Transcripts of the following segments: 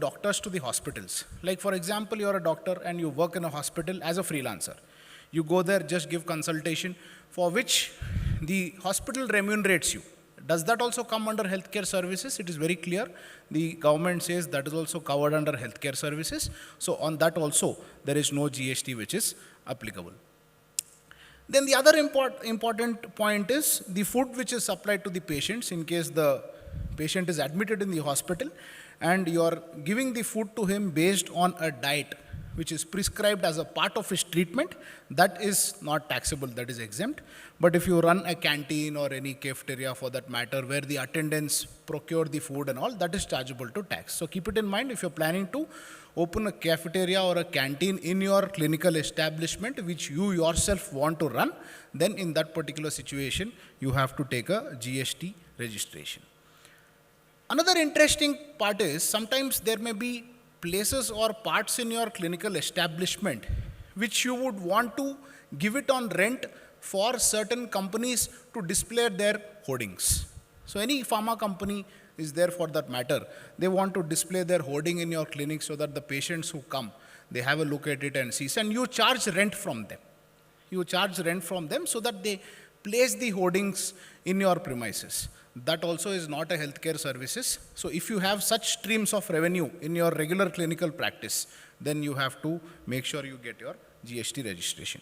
doctors to the hospitals. Like for example, you're a doctor and you work in a hospital as a freelancer. You go there, just give consultation for which the hospital remunerates you. Does that also come under healthcare services? It is very clear. The government says that is also covered under healthcare services. So on that also, there is no GST which is applicable. Then the other important point is the food which is supplied to the patients in case the patient is admitted in the hospital and you are giving the food to him based on a diet which is prescribed as a part of his treatment, that is not taxable, that is exempt. But if you run a canteen or any cafeteria for that matter, where the attendants procure the food and all, that is chargeable to tax. So keep it in mind if you're planning to open a cafeteria or a canteen in your clinical establishment, which you yourself want to run, then in that particular situation, you have to take a GST registration. Another interesting part is sometimes there may be places or parts in your clinical establishment which you would want to give it on rent for certain companies to display their hoardings. So any pharma company is there for that matter. They want to display their hoarding in your clinic so that the patients who come, they have a look at it and see. And you charge rent from them. You charge rent from them so that they place the hoardings in your premises. That also is not a healthcare services. So if you have such streams of revenue in your regular clinical practice, then you have to make sure you get your GST registration.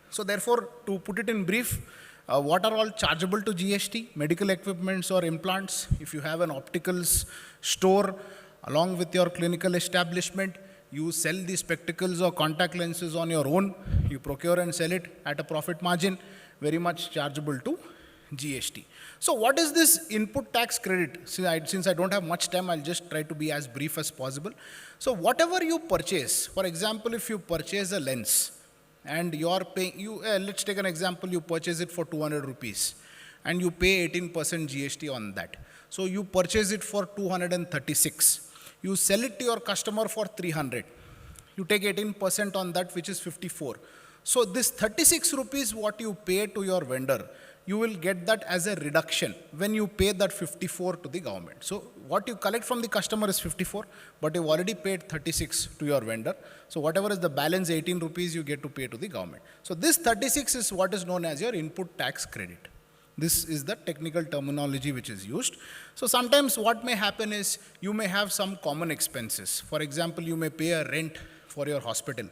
So therefore, to put it in brief, what are all chargeable to GST? Medical equipments or implants. If you have an opticals store along with your clinical establishment, you sell the spectacles or contact lenses on your own, you procure and sell it at a profit margin, very much chargeable to GST. So what is this input tax credit? Since I don't have much time, I'll just try to be as brief as possible. So whatever you purchase, for example, if you purchase a lens and you are paying, let's take an example, you purchase it for 200 rupees and you pay 18% GST on that. So you purchase it for 236. You sell it to your customer for 300. You take 18% on that, which is 54. So this 36 rupees what you pay to your vendor, you will get that as a reduction when you pay that 54 to the government. So what you collect from the customer is 54, but you've already paid 36 to your vendor. So whatever is the balance 18 rupees you get to pay to the government. So this 36 is what is known as your input tax credit. This is the technical terminology which is used. So sometimes what may happen is you may have some common expenses. For example, you may pay a rent for your hospital.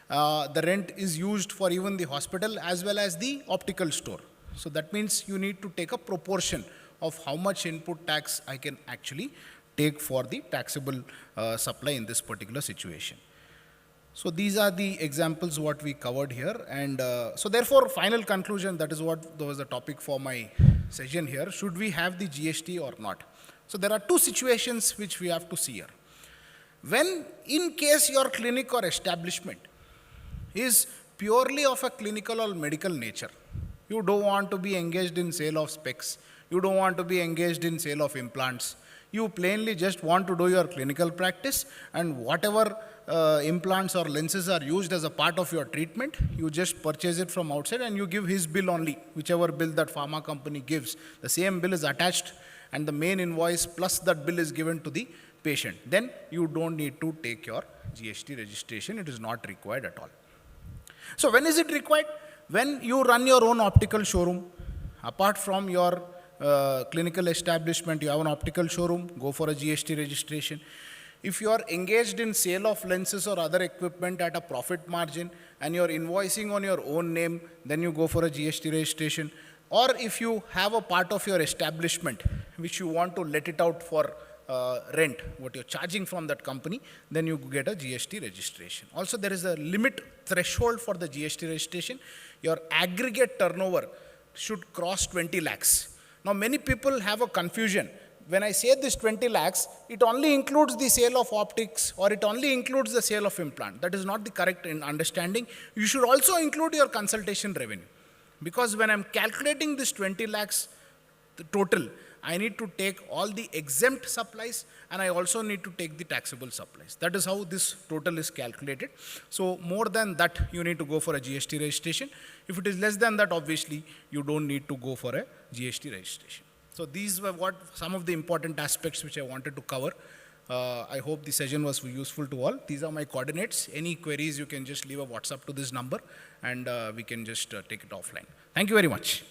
The rent is used for even the hospital as well as the optical store. So that means you need to take a proportion of how much input tax I can actually take for the taxable supply in this particular situation. So these are the examples what we covered here. And so therefore, final conclusion, that is what was the topic for my session here. Should we have the GST or not? So there are two situations which we have to see here. When in case your clinic or establishment is purely of a clinical or medical nature, you don't want to be engaged in sale of specs, you don't want to be engaged in sale of implants, you plainly just want to do your clinical practice, and whatever implants or lenses are used as a part of your treatment, you just purchase it from outside and you give his bill only, whichever bill that pharma company gives. The same bill is attached and the main invoice plus that bill is given to the patient. Then you don't need to take your GST registration. It is not required at all. So when is it required? When you run your own optical showroom, apart from your clinical establishment, you have an optical showroom, go for a GST registration. If you are engaged in sale of lenses or other equipment at a profit margin and you are invoicing on your own name, then you go for a GST registration. Or if you have a part of your establishment which you want to let it out for rent, what you're charging from that company, then you get a GST registration. Also, there is a limit threshold for the GST registration. Your aggregate turnover should cross 20 lakhs. Now, many people have a confusion. When I say this 20 lakhs, it only includes the sale of optics or it only includes the sale of implant. That is not the correct understanding. You should also include your consultation revenue. Because when I'm calculating this 20 lakhs the total, I need to take all the exempt supplies and I also need to take the taxable supplies. That is how this total is calculated. So more than that, you need to go for a GST registration. If it is less than that, obviously, you don't need to go for a GST registration. So these were some of the important aspects which I wanted to cover I hope the session was useful to all. These are my coordinates. Any queries, you can just leave a WhatsApp to this number, and we can just take it offline. Thank you very much.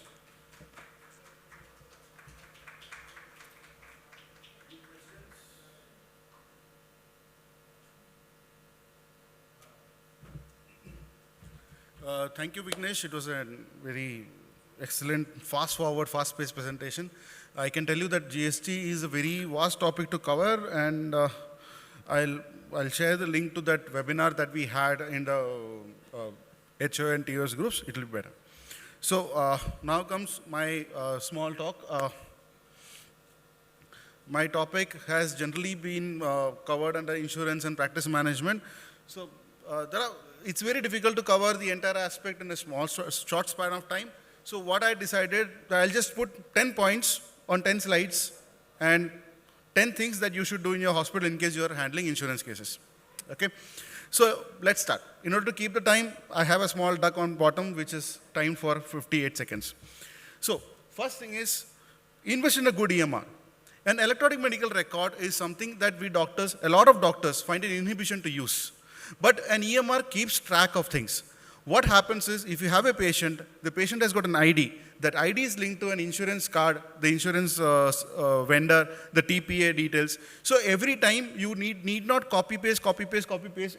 Thank you, Vignesh. It was a very excellent, fast-forward, fast-paced presentation. I can tell you that GST is a very vast topic to cover, and I'll share the link to that webinar that we had in the HO and TOS groups. It will be better. So now comes my small talk. My topic has generally been covered under insurance and practice management. So it's very difficult to cover the entire aspect in a short span of time. So what I decided, I'll just put 10 points on 10 slides and 10 things that you should do in your hospital in case you are handling insurance cases. Okay? So let's start. In order to keep the time, I have a small duck on bottom which is timed for 58 seconds. So first thing is, invest in a good EMR. An electronic medical record is something that we doctors, a lot of doctors find an inhibition to use. But an EMR keeps track of things. What happens is, if you have a patient, the patient has got an ID. That ID is linked to an insurance card, the insurance vendor, the TPA details. So every time you need not copy paste,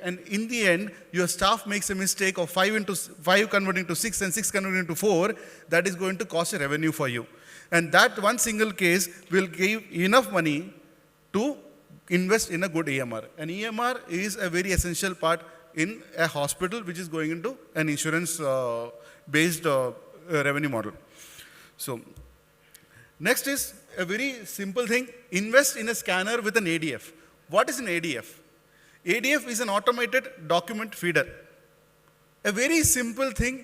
and in the end, your staff makes a mistake of 5 converting to 6 and 6 converting to 4, that is going to cost a revenue for you. And that one single case will give enough money to invest in a good EMR. An EMR is a very essential part in a hospital which is going into an insurance-based revenue model. So next is a very simple thing, invest in a scanner with an ADF. What is an ADF? ADF is an automated document feeder. A very simple thing,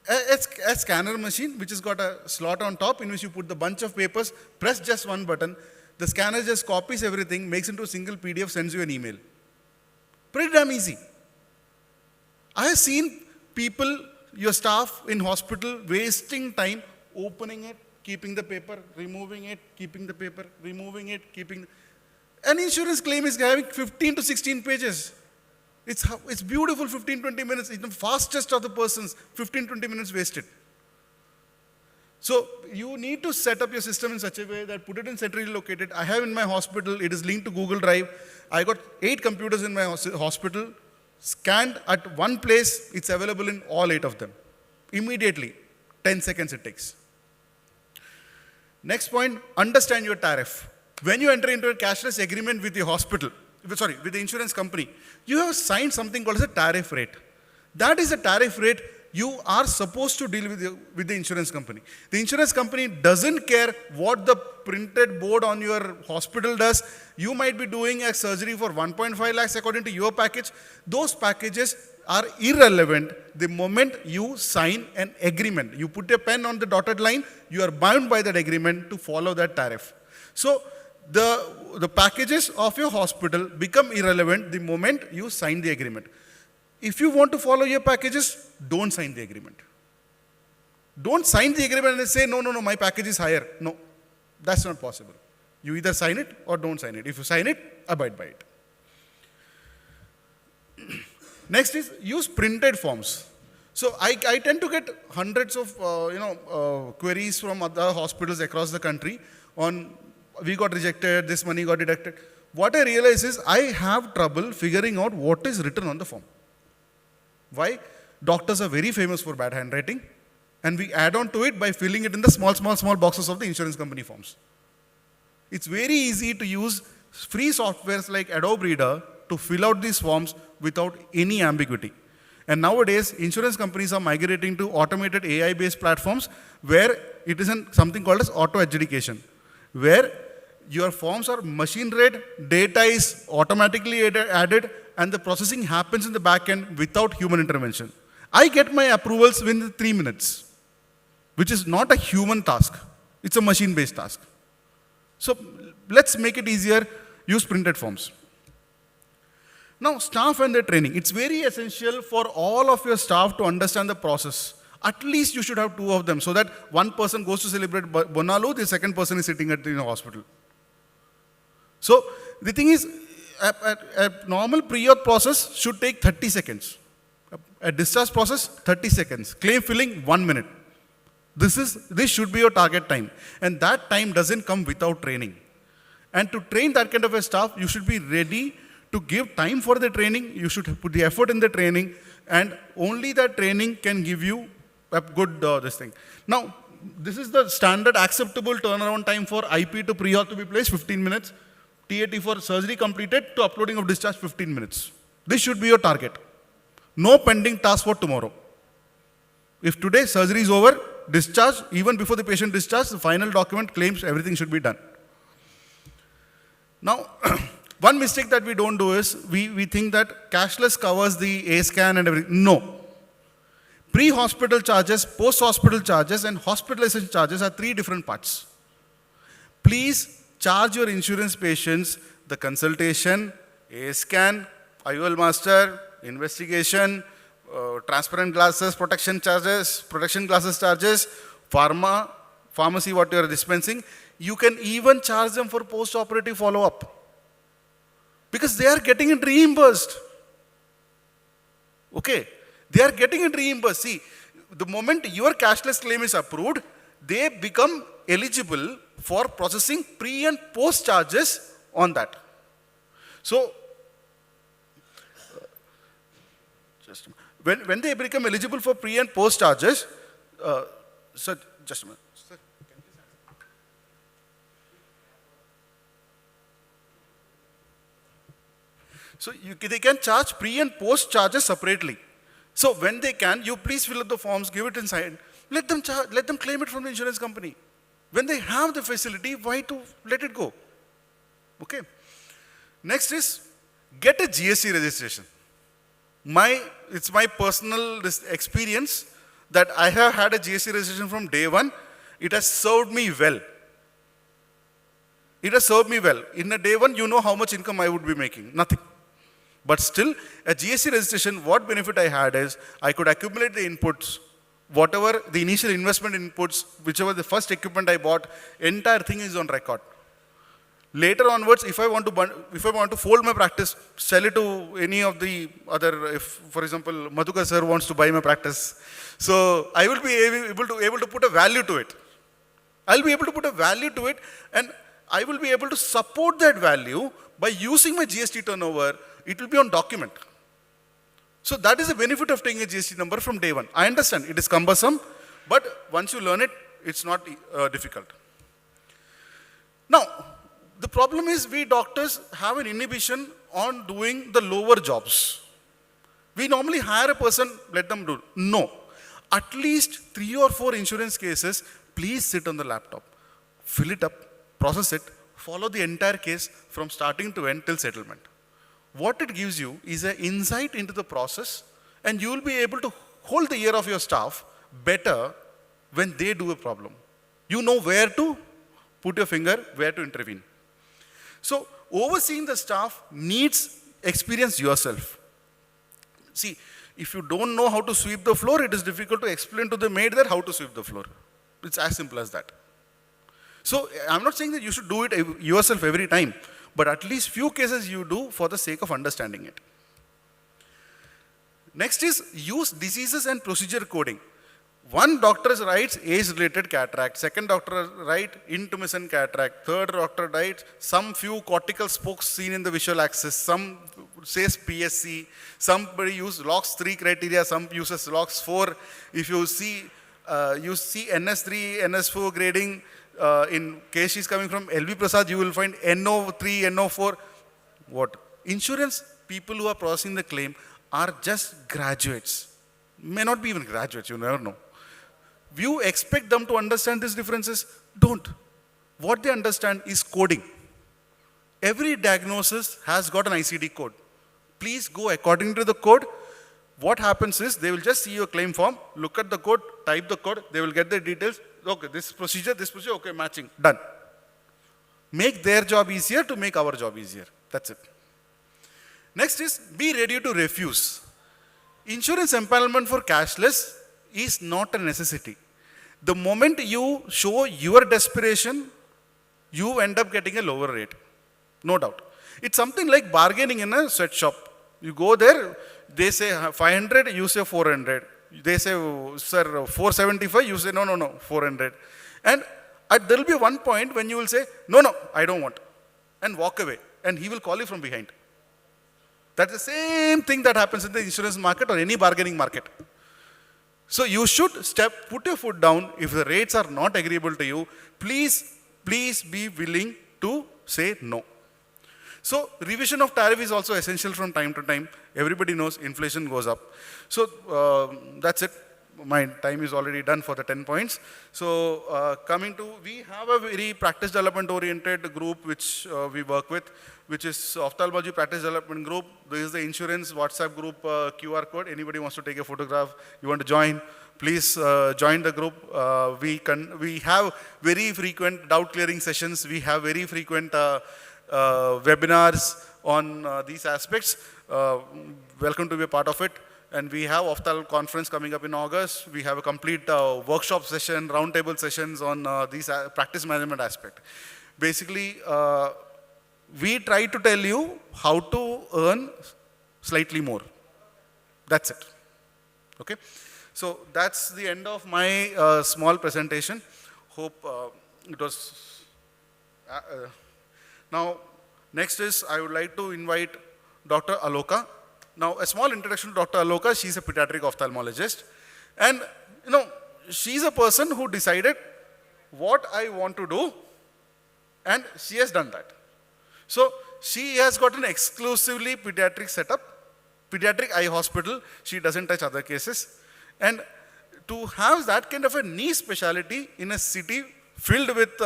a scanner machine which has got a slot on top in which you put the bunch of papers, press just one button, the scanner just copies everything, makes into a single PDF, sends you an email. Pretty damn easy. I have seen people, your staff in hospital, wasting time opening it, keeping the paper, removing it, keeping the paper, removing it, keeping. An insurance claim is having 15 to 16 pages. It's beautiful, 15-20 minutes. It's the fastest of the persons, 15-20 minutes wasted. So you need to set up your system in such a way that put it in centrally located. I have in my hospital, it is linked to Google Drive. I got 8 computers in my hospital, scanned at one place, it's available in all 8 of them. Immediately, 10 seconds it takes. Next point, understand your tariff. When you enter into a cashless agreement with the hospital, with the insurance company, you have signed something called as a tariff rate. That is a tariff rate you are supposed to deal with the insurance company. The insurance company doesn't care what the printed board on your hospital does. You might be doing a surgery for 1.5 lakhs according to your package. Those packages are irrelevant the moment you sign an agreement. You put a pen on the dotted line, you are bound by that agreement to follow that tariff. So the packages of your hospital become irrelevant the moment you sign the agreement. If you want to follow your packages, don't sign the agreement. Don't sign the agreement and say, no, my package is higher. No, that's not possible. You either sign it or don't sign it. If you sign it, abide by it. Next is use printed forms. So I tend to get hundreds of queries from other hospitals across the country on, we got rejected, this money got deducted. What I realize is I have trouble figuring out what is written on the form. Why? Doctors are very famous for bad handwriting, and we add on to it by filling it in the small boxes of the insurance company forms. It's very easy to use free softwares like Adobe Reader to fill out these forms without any ambiguity. And nowadays, insurance companies are migrating to automated AI-based platforms where it is something called as auto adjudication, where your forms are machine read, data is automatically added, and the processing happens in the back end without human intervention. I get my approvals within 3 minutes, which is not a human task. It's a machine-based task. So let's make it easier, use printed forms. Now, staff and their training. It's very essential for all of your staff to understand the process. At least you should have 2 of them so that one person goes to celebrate Bonalu, the second person is sitting at the hospital. So the thing is, A normal pre-auth process should take 30 seconds. A discharge process, 30 seconds. Claim filling, 1 minute. This should be your target time. And that time doesn't come without training. And to train that kind of a staff, you should be ready to give time for the training. You should put the effort in the training. And only that training can give you a good this thing. Now, this is the standard acceptable turnaround time for IP to pre-auth to be placed, 15 minutes. TAT for surgery completed to uploading of discharge, 15 minutes. This should be your target. No pending task for tomorrow. If today surgery is over, discharge, even before the patient discharge, the final document claims everything should be done. Now, one mistake that we don't do is we think that cashless covers the A scan and everything. No. Pre-hospital charges, post-hospital charges, and hospitalization charges are 3 different parts. Please charge your insurance patients the consultation, A scan, IOL master, investigation, transparent glasses, protection glasses charges, pharmacy what you are dispensing. You can even charge them for post-operative follow-up because they are getting it reimbursed. Okay, they are getting it reimbursed. See, the moment your cashless claim is approved, they become eligible for processing pre and post charges on that. So, when they become eligible for pre and post charges, sir, just a minute. Sir, can you so they can charge pre and post charges separately. So when they can, you please fill up the forms, give it inside, let them claim it from the insurance company. When they have the facility, why to let it go? Okay. Next is get a GST registration. It's my personal experience that I have had a GST registration from day one. It has served me well. It has served me well. In a day one, you know how much income I would be making. Nothing. But still, a GST registration, what benefit I had is I could accumulate the inputs, whatever the initial investment inputs, whichever the first equipment I bought, entire thing is on record. Later onwards, if I want to fold my practice, sell it to any of the other, if for example, Madhukar sir wants to buy my practice, so I will be able to put a value to it. I'll be able to put a value to it, and I will be able to support that value by using my GST turnover. It will be on document. So that is the benefit of taking a GST number from day one. I understand it is cumbersome, but once you learn it, it's not difficult. Now, the problem is we doctors have an inhibition on doing the lower jobs. We normally hire a person, let them do. No. At least 3 or 4 insurance cases, please sit on the laptop, fill it up, process it, follow the entire case from starting to end till settlement. What it gives you is an insight into the process, and you will be able to hold the ear of your staff better when they do a problem. You know where to put your finger, where to intervene. So, overseeing the staff needs experience yourself. See, if you don't know how to sweep the floor, it is difficult to explain to the maid there how to sweep the floor. It's as simple as that. So, I'm not saying that you should do it yourself every time, but at least few cases you do for the sake of understanding it. Next is use diseases and procedure coding. One doctor writes age-related cataract, second doctor writes intumescent cataract, third doctor writes some few cortical spokes seen in the visual axis, some says PSC, somebody uses LOX 3 criteria, some uses LOX 4. If you see NS3, NS4 grading, in case she's coming from LV Prasad, you will find NO3, NO4. What? Insurance people who are processing the claim are just graduates. May not be even graduates, you never know. You expect them to understand these differences? Don't. What they understand is coding. Every diagnosis has got an ICD code. Please go according to the code. What happens is they will just see your claim form, look at the code, type the code, they will get the details. Okay, this procedure, okay, matching, done. Make their job easier to make our job easier. That's it. Next is be ready to refuse. Insurance empanelment for cashless is not a necessity. The moment you show your desperation, you end up getting a lower rate. No doubt. It's something like bargaining in a sweatshop. You go there, they say 500, you say 400. They say, sir, 475, you say, no, 400. And there will be one point when you will say, no, I don't want, and walk away. And he will call you from behind. That's the same thing that happens in the insurance market or any bargaining market. So you should put your foot down. If the rates are not agreeable to you, please be willing to say no. So revision of tariff is also essential from time to time. Everybody knows inflation goes up. So that's it. My time is already done for the 10 points. So we have a very practice development oriented group which we work with, which is ophthalmology practice development group. There is the insurance WhatsApp group QR code. Anybody wants to take a photograph, you want to join, please join the group. We have very frequent doubt clearing sessions. We have very frequent webinars on these aspects. Welcome to be a part of it. And we have Opthal conference coming up in August. We have a complete workshop session, roundtable sessions on these practice management aspect. Basically, we try to tell you how to earn slightly more. That's it. Okay. So that's the end of my small presentation. Hope it was. Now, next is I would like to invite Dr. Aloka. Now, a small introduction to Dr. Aloka. She's a pediatric ophthalmologist. And, she's a person who decided what I want to do, and she has done that. So, she has got an exclusively pediatric setup, pediatric eye hospital. She doesn't touch other cases. And to have that kind of a niche specialty in a city filled with,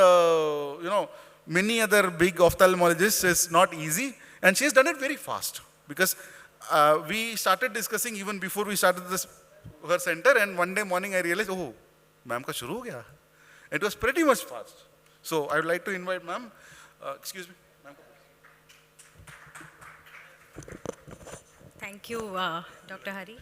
many other big ophthalmologists is not easy. And she's done it very fast because we started discussing even before we started her center, and one day morning I realized, oh, ma'am ka shuru ho gaya. It was pretty much fast. So I would like to invite ma'am. Excuse me. Ma'am. Thank you, Dr. Hari.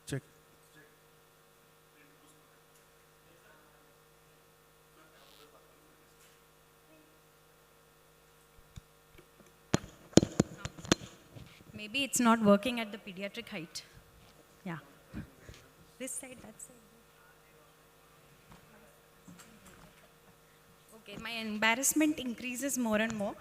Check. Maybe it's not working at the pediatric height. Yeah. This side, that side. Okay, my embarrassment increases more and more.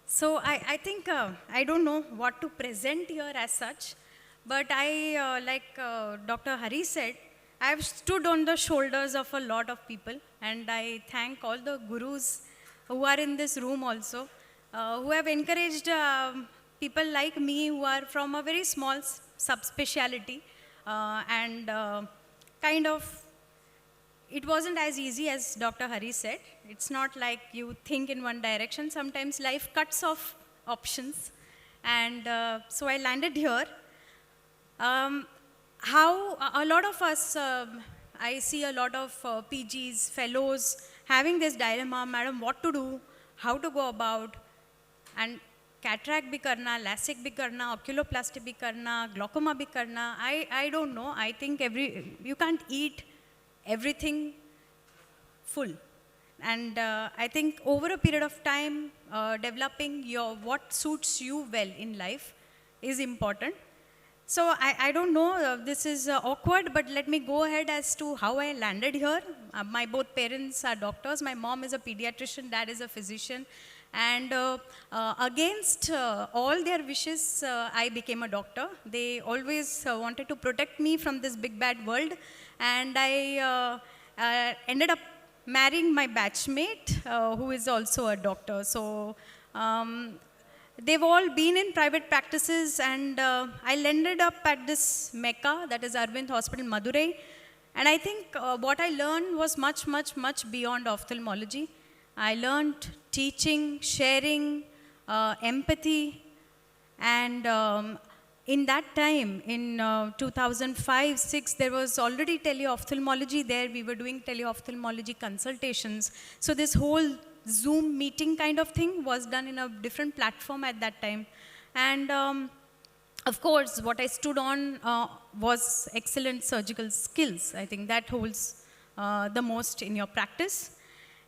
So I think, I don't know what to present here as such, but like Dr. Hari said, I've stood on the shoulders of a lot of people, and I thank all the gurus who are in this room also, who have encouraged people like me who are from a very small subspecialty, and kind of, it wasn't as easy as Dr. Hari said. It's not like you think in one direction. Sometimes life cuts off options, and so I landed here. How a lot of us, I see a lot of PGs, fellows having this dilemma, madam, what to do, how to go about, and cataract bhi karna, LASIK bhi karna, oculoplasty bhi karna, glaucoma bhi karna. I don't know. I think you can't eat everything full. And I think over a period of time, developing what suits you well in life is important. So I don't know, this is awkward, but let me go ahead as to how I landed here. My both parents are doctors. My mom is a pediatrician, dad is a physician. And against all their wishes, I became a doctor. They always wanted to protect me from this big bad world. And I ended up marrying my batchmate, who is also a doctor. So they've all been in private practices, and I ended up at this Mecca, that is Arvind Hospital, Madurai. And I think what I learned was much, much, much beyond ophthalmology. I learned teaching, sharing, empathy, and in that time, in 2005-6, there was already teleophthalmology there. We were doing teleophthalmology consultations. So this whole Zoom meeting kind of thing was done in a different platform at that time. And of course, what I stood on was excellent surgical skills. I think that holds the most in your practice.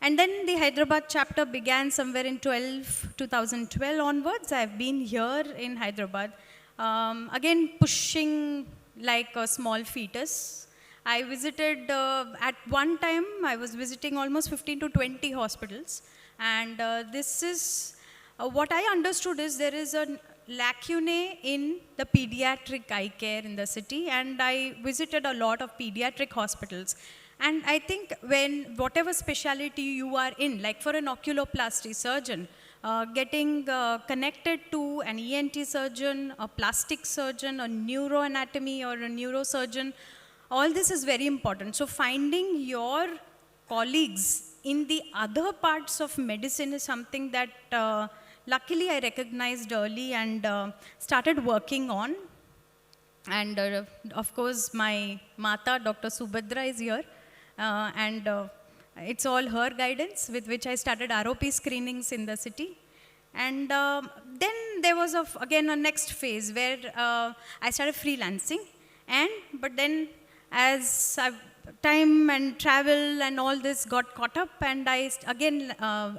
And then the Hyderabad chapter began somewhere in 2012 onwards. I've been here in Hyderabad, again pushing like a small fetus. I visited, at one time, I was visiting almost 15 to 20 hospitals. And this is, what I understood is there is a lacunae in the pediatric eye care in the city, and I visited a lot of pediatric hospitals. And I think when whatever specialty you are in, like for an oculoplasty surgeon, getting connected to an ENT surgeon, a plastic surgeon, a neuroanatomy or a neurosurgeon, all this is very important. So finding your colleagues in the other parts of medicine is something that luckily I recognized early and started working on. And of course, my Mata, Dr. Subhadra, is here. And it's all her guidance with which I started ROP screenings in the city. And then there was, again, a next phase where I started freelancing. But then as time and travel and all this got caught up, and I again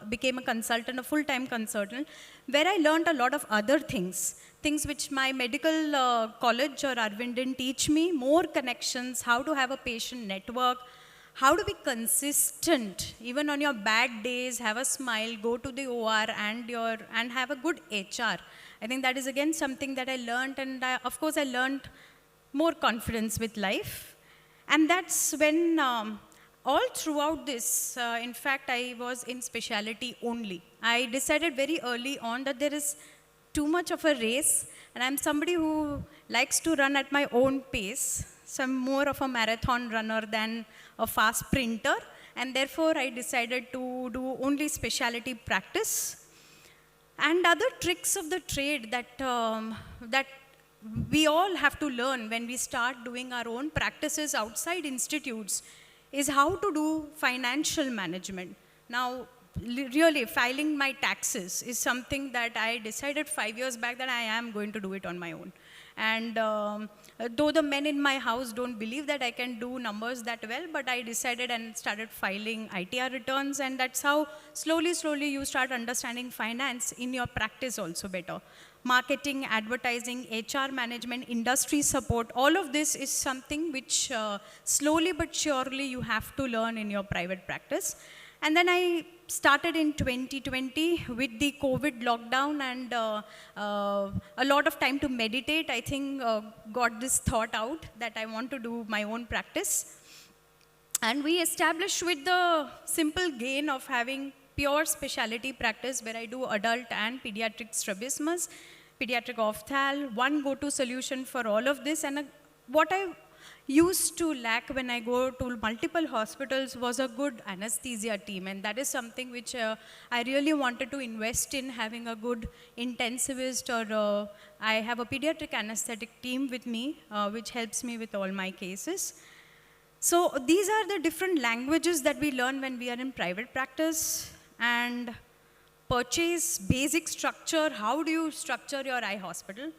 became a consultant, a full-time consultant, where I learned a lot of other things which my medical college or Arvind didn't teach me, more connections, how to have a patient network, how to be consistent, even on your bad days, have a smile, go to the OR and have a good HR. I think that is again something that I learned, and of course I learned more confidence with life. And that's when, all throughout this, in fact, I was in specialty only. I decided very early on that there is too much of a race, and I'm somebody who likes to run at my own pace. So I'm more of a marathon runner than a fast sprinter, and therefore I decided to do only specialty practice. And other tricks of the trade that we all have to learn when we start doing our own practices outside institutes is how to do financial management. Now, really, filing my taxes is something that I decided 5 years back that I am going to do it on my own. And though the men in my house don't believe that I can do numbers that well, but I decided and started filing ITR returns, and that's how slowly you start understanding finance in your practice also better. Marketing, advertising, HR management, industry support, all of this is something which slowly but surely you have to learn in your private practice. And then I started in 2020 with the COVID lockdown and a lot of time to meditate. I think got this thought out that I want to do my own practice. And we established with the simple gain of having pure specialty practice where I do adult and pediatric strabismus, pediatric ophthal, one go-to solution for all of this. And what I used to lack when I go to multiple hospitals was a good anesthesia team, and that is something which I really wanted to invest in, having a good intensivist, or I have a pediatric anesthetic team with me, which helps me with all my cases. So these are the different languages that we learn when we are in private practice. And purchase, basic structure, how do you structure your eye hospital,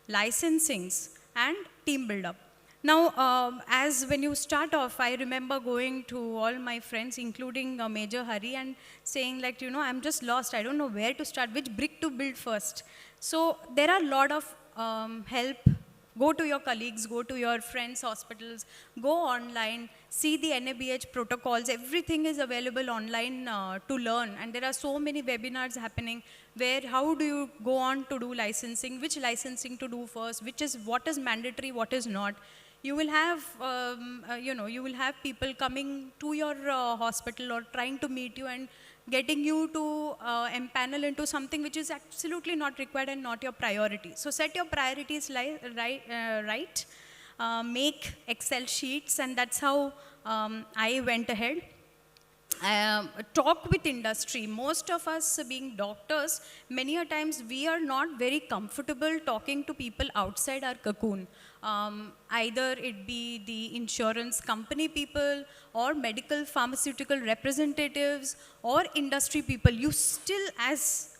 licensings, and team build-up. Now, as when you start off, I remember going to all my friends, including Major Hari, and saying like, I'm just lost. I don't know where to start, which brick to build first. So there are a lot of help. Go to your colleagues, go to your friends' hospitals, go online, see the NABH protocols. Everything is available online to learn. And there are so many webinars happening where how do you go on to do licensing, which licensing to do first, what is mandatory, what is not. You will have, you will have people coming to your hospital or trying to meet you and getting you to empanel into something which is absolutely not required and not your priority. So set your priorities right. make Excel sheets, and that's how I went ahead. Talk with industry. Most of us being doctors, many a times we are not very comfortable talking to people outside our cocoon. Either it be the insurance company people or medical pharmaceutical representatives or industry people. You still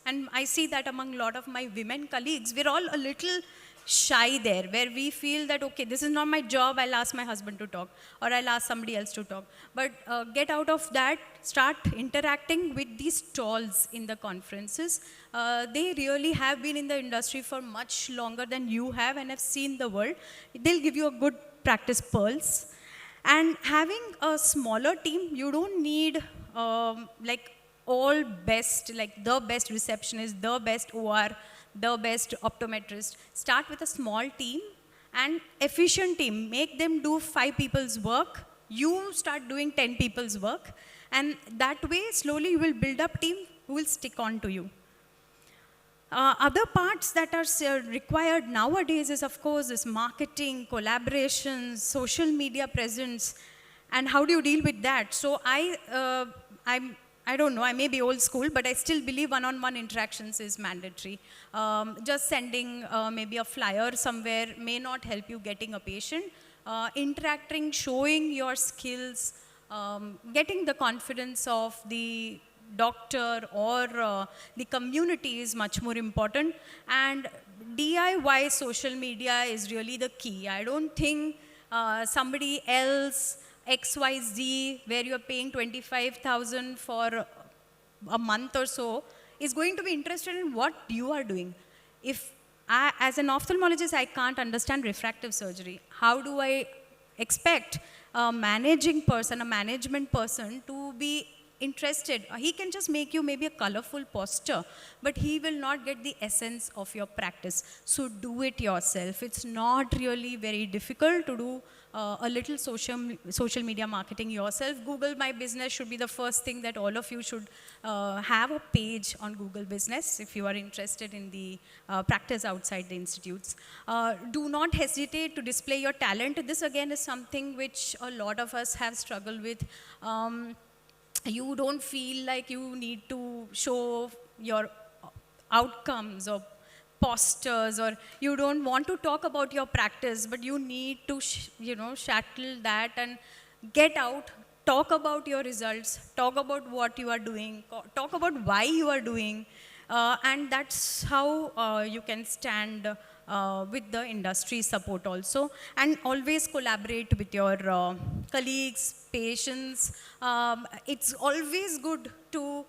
and I see that among a lot of my women colleagues, we're all a little shy there, where we feel that, okay, this is not my job, I'll ask my husband to talk, or I'll ask somebody else to talk. But get out of that, start interacting with these stalls in the conferences. They really have been in the industry for much longer than you have and have seen the world. They'll give you a good practice pearls. And having a smaller team, you don't need like all best, like the best receptionist, the best OR, the best optometrist. Start with a small team and efficient team. Make them do 5 people's work. You start doing 10 people's work. And that way, slowly you will build up team who will stick on to you. Other parts that are required nowadays is, of course, is marketing, collaborations, social media presence, and how do you deal with that? So I don't know, I may be old school, but I still believe one-on-one interactions is mandatory. Just sending maybe a flyer somewhere may not help you getting a patient. Interacting, showing your skills, getting the confidence of the doctor or the community is much more important. And DIY social media is really the key. I don't think somebody else XYZ, where you're paying 25,000 for a month or so, is going to be interested in what you are doing. If I, as an ophthalmologist, I can't understand refractive surgery, how do I expect a managing person, a management person to be interested? He can just make you maybe a colorful poster, but he will not get the essence of your practice. So do it yourself. It's not really very difficult to do a little social media marketing yourself. Google My Business should be the first thing that all of you should have a page on Google Business if you are interested in the practice outside the institutes. Do not hesitate to display your talent. This again is something which a lot of us have struggled with. You don't feel like you need to show your outcomes or posters, or you don't want to talk about your practice, but you need to, shuttle that and get out, talk about your results, talk about what you are doing, talk about why you are doing, and that's how you can stand with the industry support also. And always collaborate with your colleagues, patients. It's always good to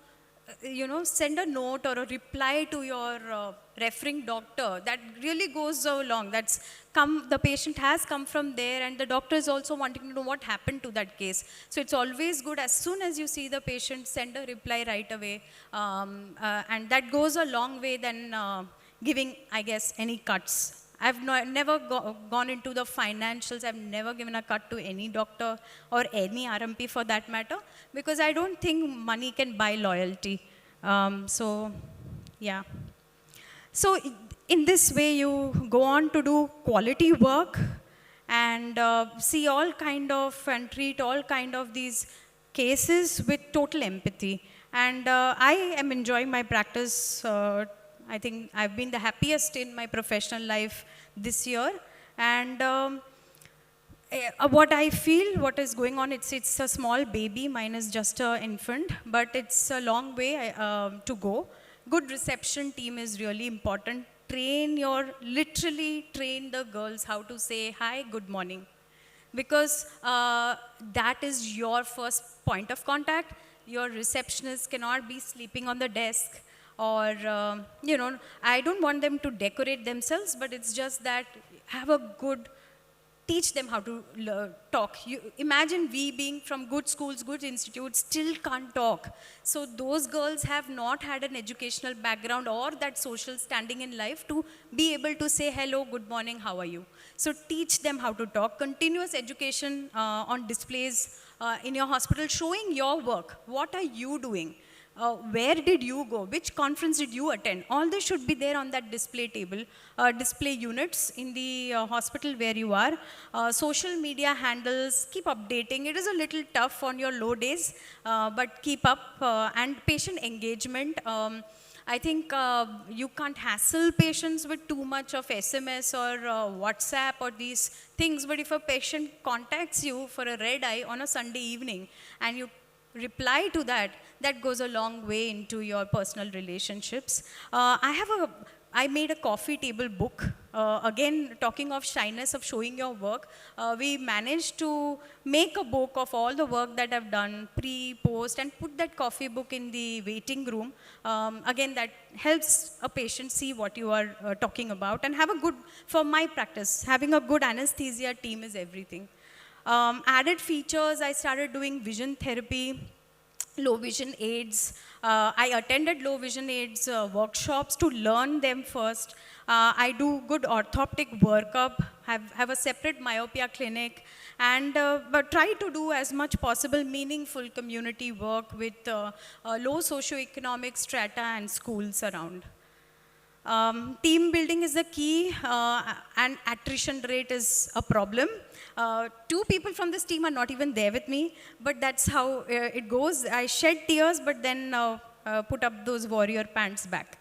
send a note or a reply to your referring doctor. That really goes so long. The patient has come from there, and the doctor is also wanting to know what happened to that case. So it's always good, as soon as you see the patient, send a reply right away. And that goes a long way than giving, I guess, any cuts. I've never gone into the financials. I've never given a cut to any doctor or any RMP for that matter, because I don't think money can buy loyalty. So, yeah. So, in this way, you go on to do quality work and see all kind of and treat all kind of these cases with total empathy. And I am enjoying my practice. I think I've been the happiest in my professional life this year. And what I feel, what is going on, it's a small baby. Mine is just an infant, but it's a long way to go. Good reception team is really important. Literally train the girls how to say hi, good morning. Because that is your first point of contact. Your receptionist cannot be sleeping on the desk. Or, I don't want them to decorate themselves, but it's just that teach them how to talk. Imagine we being from good schools, good institutes, still can't talk. So those girls have not had an educational background or that social standing in life to be able to say hello, good morning, how are you? So teach them how to talk. Continuous education on displays in your hospital, showing your work. What are you doing? where did you go, which conference did you attend. All this should be there on that display table, display units in the hospital where you are. Social media handles, keep updating. It is a little tough on your low days, but keep up. And patient engagement. I think you can't hassle patients with too much of SMS or WhatsApp or these things, but if a patient contacts you for a red eye on a Sunday evening and you reply to that, that goes a long way into your personal relationships. I made a coffee table book. Again, talking of shyness of showing your work, we managed to make a book of all the work that I've done, pre, post, and put that coffee book in the waiting room. Again, that helps a patient see what you are talking about and have a good, for my practice, having a good anesthesia team is everything. Added features, I started doing vision therapy, low vision aids. I attended low vision aids workshops to learn them first. I do good orthoptic workup, have a separate myopia clinic, and but try to do as much possible meaningful community work with low socioeconomic strata and schools around. Team building is the key, and attrition rate is a problem. Two people from this team are not even there with me, but that's how it goes. I shed tears, but then put up those warrior pants back.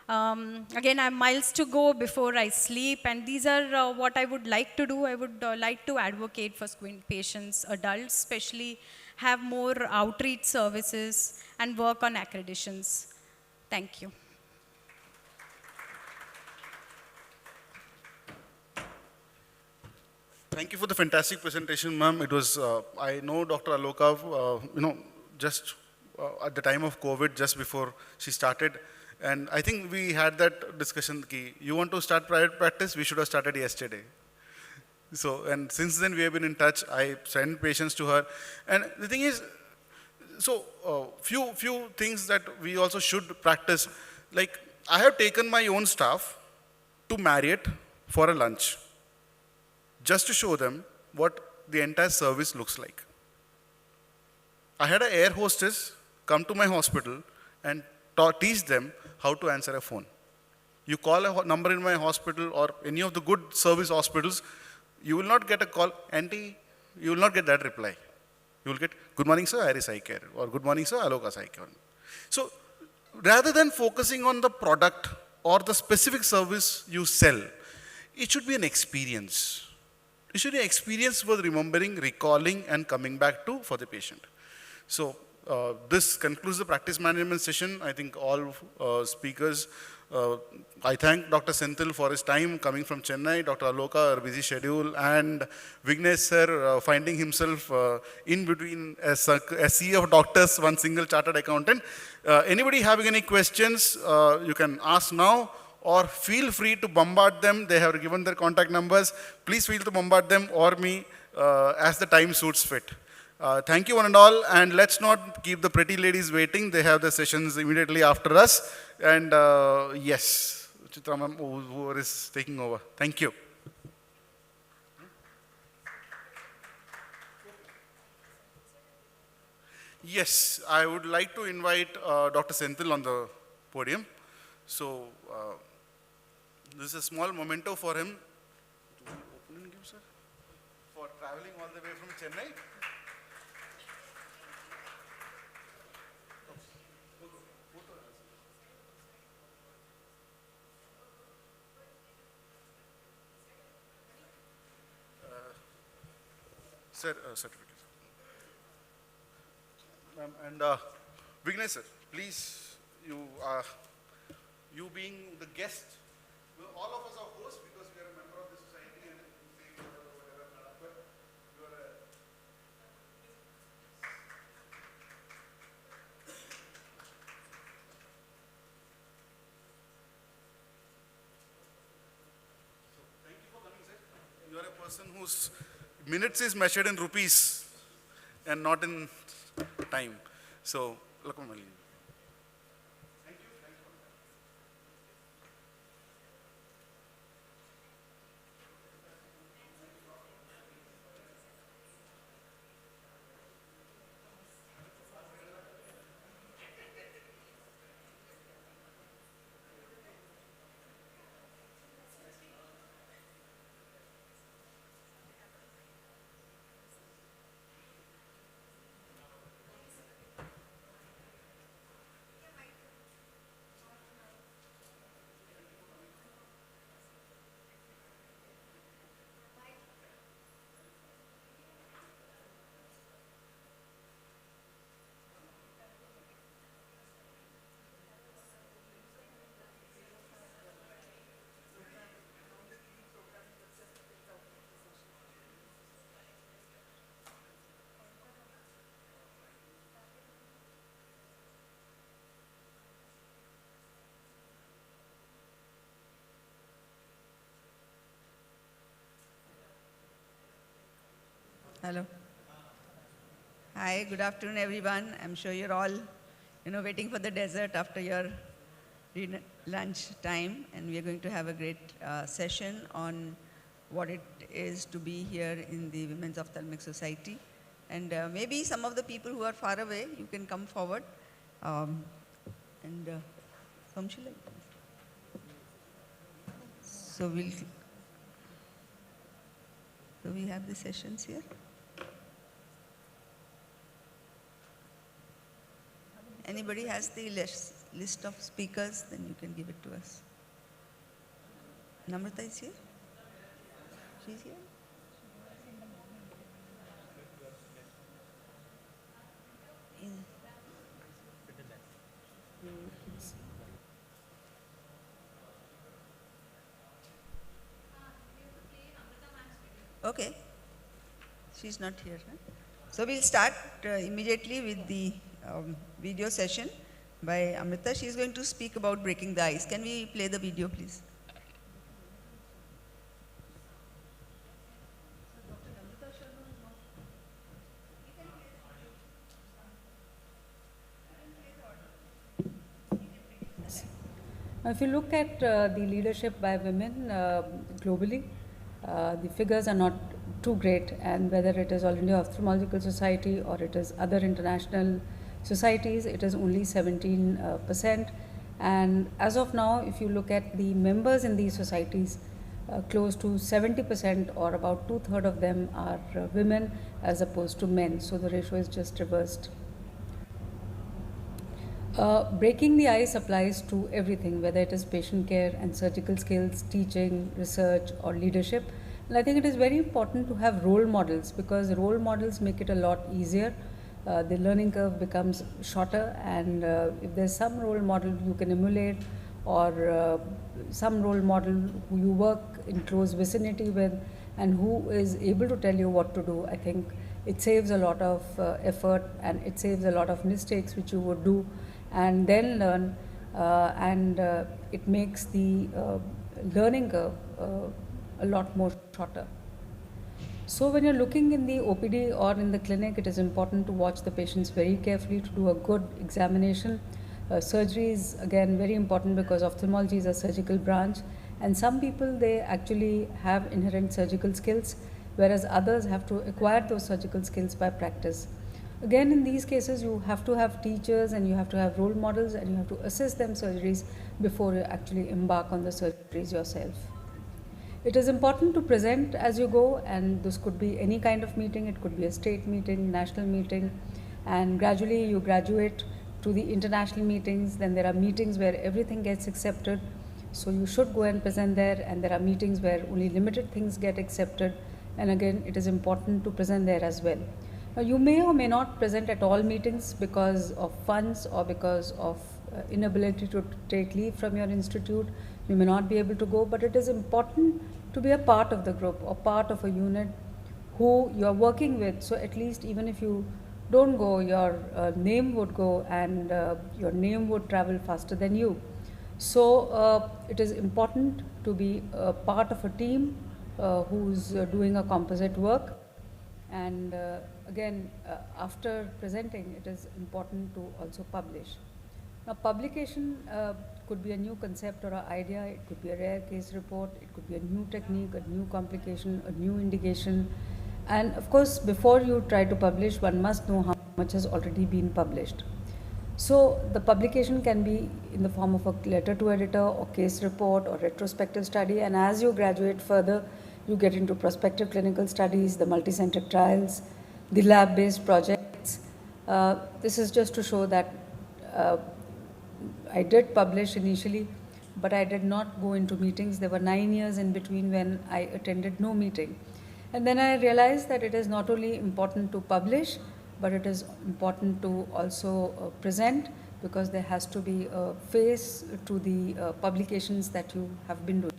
Again, I have miles to go before I sleep, and these are what I would like to do. I would like to advocate for squint patients, adults especially, have more outreach services, and work on accreditations. Thank you. Thank you for the fantastic presentation, ma'am. It was, I know Dr. Aloka, just at the time of COVID, just before she started, and I think we had that discussion, ki, you want to start private practice, we should have started yesterday. So, and since then we have been in touch. I send patients to her. And the thing is, so few things that we also should practice. Like, I have taken my own staff to Marriott for a lunch, just to show them what the entire service looks like. I had an air hostess come to my hospital and teach them how to answer a phone. You call a number in my hospital or any of the good service hospitals, you will not get a call, auntie, you will not get that reply. You will get, good morning, sir, Iris Eye Care, or good morning, sir, Aloka Eye Care. So, rather than focusing on the product or the specific service you sell, it should be an experience. It should be an experience worth remembering, recalling, and coming back to for the patient. So, this concludes the practice management session. I think all speakers, I thank Dr. Senthil for his time coming from Chennai, Dr. Aloka, our busy schedule, and Vignesh sir finding himself in between a sea of doctors, one single chartered accountant. Anybody having any questions, you can ask now, or feel free to bombard them. They have given their contact numbers. Please feel to bombard them or me as the time suits fit. Thank you one and all, and let's not keep the pretty ladies waiting. They have the sessions immediately after us. And yes, Chitra ma'am, who is taking over. Thank you. Yes, I would like to invite Dr. Senthil on the podium. So, this is a small memento for him. Do we open and give, sir? For traveling all the way from Chennai. Sir, certificate. And Vignesh sir, please, you being the guest, all of us are hosts because we are a member of the society and but you are a so thank you for coming, sir. You are a person whose minutes is measured in rupees and not in time. So, welcome. Thank you. Hello. Hi, good afternoon, everyone. I'm sure you're all, waiting for the dessert after your lunch time, and we are going to have a great session on what it is to be here in the Women's Ophthalmic Society. And maybe some of the people who are far away, you can come forward. And Somshila. So we have the sessions here. Anybody has the list of speakers, then you can give it to us. Namrata is here? She's here? Okay. She's not here. Huh? So we'll start immediately with the video session by Amrita. She's going to speak about breaking the ice. Can we play the video, please? If you look at the leadership by women globally, the figures are not too great, and whether it is All India Ophthalmological Society or it is other international societies, it is only 17%. And as of now, if you look at the members in these societies, close to 70% or about 2/3 of them are women as opposed to men. So the ratio is just reversed. Breaking the ice applies to everything, whether it is patient care and surgical skills, teaching, research, or leadership. And I think it is very important to have role models, because role models make it a lot easier. The learning curve becomes shorter, and if there's some role model you can emulate, or some role model who you work in close vicinity with and who is able to tell you what to do, I think it saves a lot of effort, and it saves a lot of mistakes which you would do and then learn, and it makes the learning curve a lot more shorter. So when you're looking in the OPD or in the clinic, it is important to watch the patients very carefully, to do a good examination. Surgery is again very important, because ophthalmology is a surgical branch, and some people, they actually have inherent surgical skills, whereas others have to acquire those surgical skills by practice. Again, in these cases, you have to have teachers and you have to have role models, and you have to assist them surgeries before you actually embark on the surgeries yourself. It is important to present as you go, and this could be any kind of meeting. It could be a state meeting, national meeting, and gradually you graduate to the international meetings. Then there are meetings where everything gets accepted, so you should go and present there, and there are meetings where only limited things get accepted, and again it is important to present there as well. Now, you may or may not present at all meetings because of funds or because of inability to take leave from your institute. You may not be able to go, but it is important to be a part of the group or part of a unit who you are working with. So at least even if you don't go, your name would go, and your name would travel faster than you. So it is important to be a part of a team who's doing a composite work. And again, after presenting, it is important to also publish. Now, publication could be a new concept or an idea. It could be a rare case report. It could be a new technique, a new complication, a new indication. And of course, before you try to publish, one must know how much has already been published. So the publication can be in the form of a letter to editor or case report or retrospective study. And as you graduate further, you get into prospective clinical studies, the multi-center trials, the lab-based projects. This is just to show that I did publish initially, but I did not go into meetings. There were 9 years in between when I attended no meeting. And then I realized that it is not only important to publish, but it is important to also present, because there has to be a face to the publications that you have been doing.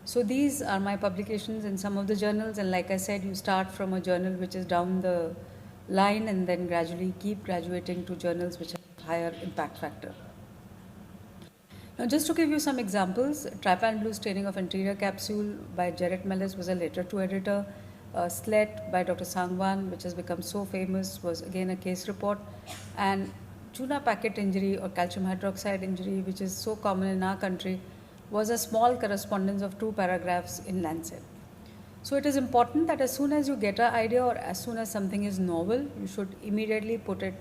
So these are my publications in some of the journals, and like I said, you start from a journal which is down the line and then gradually keep graduating to journals which have higher impact factor. Now, just to give you some examples, Trypan Blue staining of anterior capsule by Jarrett Mellis was a letter to editor. SLET by Dr. Sangwan, which has become so famous, was again a case report. And tuna packet injury or calcium hydroxide injury, which is so common in our country, was a small correspondence of 2 paragraphs in Lancet. So it is important that as soon as you get an idea or as soon as something is novel, you should immediately put it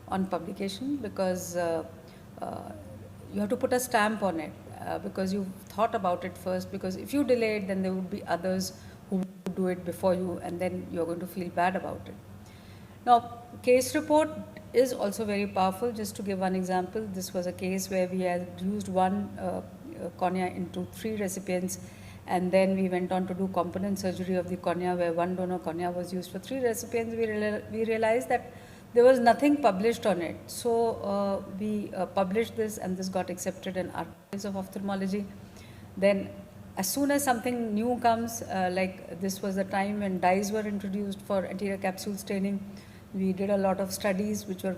on publication, because you have to put a stamp on it, because you've thought about it first, because if you delay it, then there would be others who would do it before you, and then you're going to feel bad about it. Now, case report is also very powerful. Just to give one example, this was a case where we had used one cornea into 3 recipients, and then we went on to do component surgery of the cornea, where one donor cornea was used for 3 recipients. We realized that there was nothing published on it. So we published this, and this got accepted in Archives of Ophthalmology. Then as soon as something new comes, like this was the time when dyes were introduced for anterior capsule staining, we did a lot of studies which were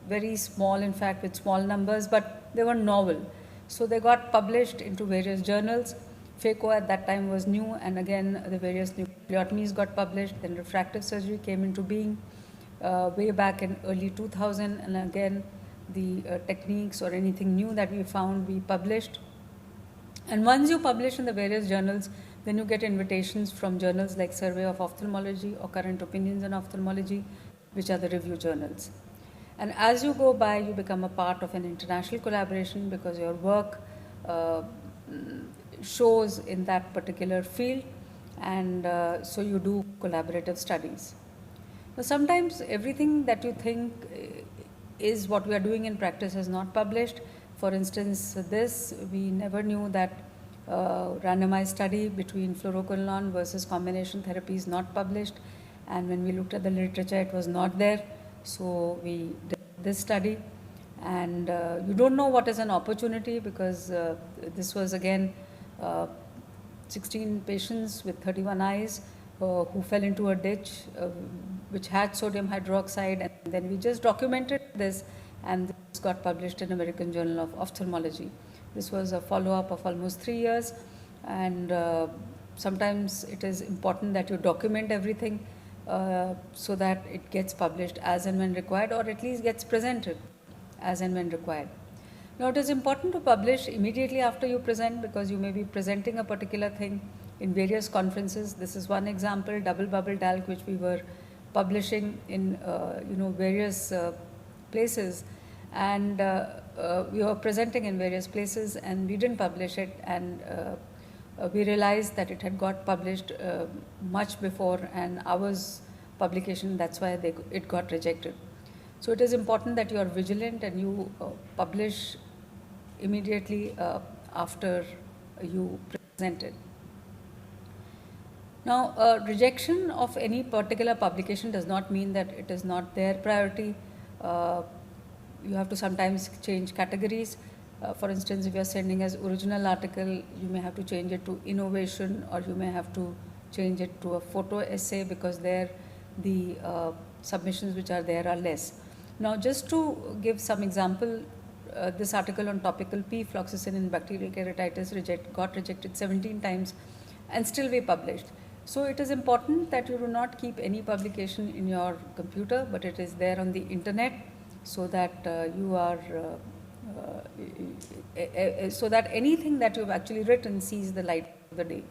very small, in fact, with small numbers, but they were novel. So they got published into various journals. Phaco at that time was new, and again the various nucleotomies got published. Then refractive surgery came into being way back in early 2000, and again the techniques or anything new that we found, we published. And once you publish in the various journals, then you get invitations from journals like Survey of Ophthalmology or Current Opinions in Ophthalmology, which are the review journals. And as you go by, you become a part of an international collaboration, because your work shows in that particular field, and so you do collaborative studies. Now, sometimes everything that you think is what we are doing in practice is not published. For instance, this, we never knew that randomized study between fluoroquinolone versus combination therapy is not published, and when we looked at the literature, it was not there. So we did this study, and you don't know what is an opportunity, because this was again 16 patients with 31 eyes who fell into a ditch which had sodium hydroxide, and then we just documented this, and this got published in American Journal of Ophthalmology. This was a follow-up of almost 3 years, and sometimes it is important that you document everything so that it gets published as and when required, or at least gets presented as and when required. Now, it is important to publish immediately after you present, because you may be presenting a particular thing in various conferences. This is one example, double bubble talc, which we were publishing in various places, and we were presenting in various places, and we didn't publish it, and we realized that it had got published much before and ours publication, that's why it got rejected. So it is important that you are vigilant and you publish immediately after you present it. Now, rejection of any particular publication does not mean that it is not their priority. You have to sometimes change categories. For instance, if you are sending as original article, you may have to change it to innovation, or you may have to change it to a photo essay, because there the submissions which are there are less. Now, just to give some example, this article on topical p-fluoxetine in bacterial keratitis got rejected 17 times, and still we published. So it is important that you do not keep any publication in your computer, but it is there on the internet, so that you are so that anything that you've actually written sees the light of the day.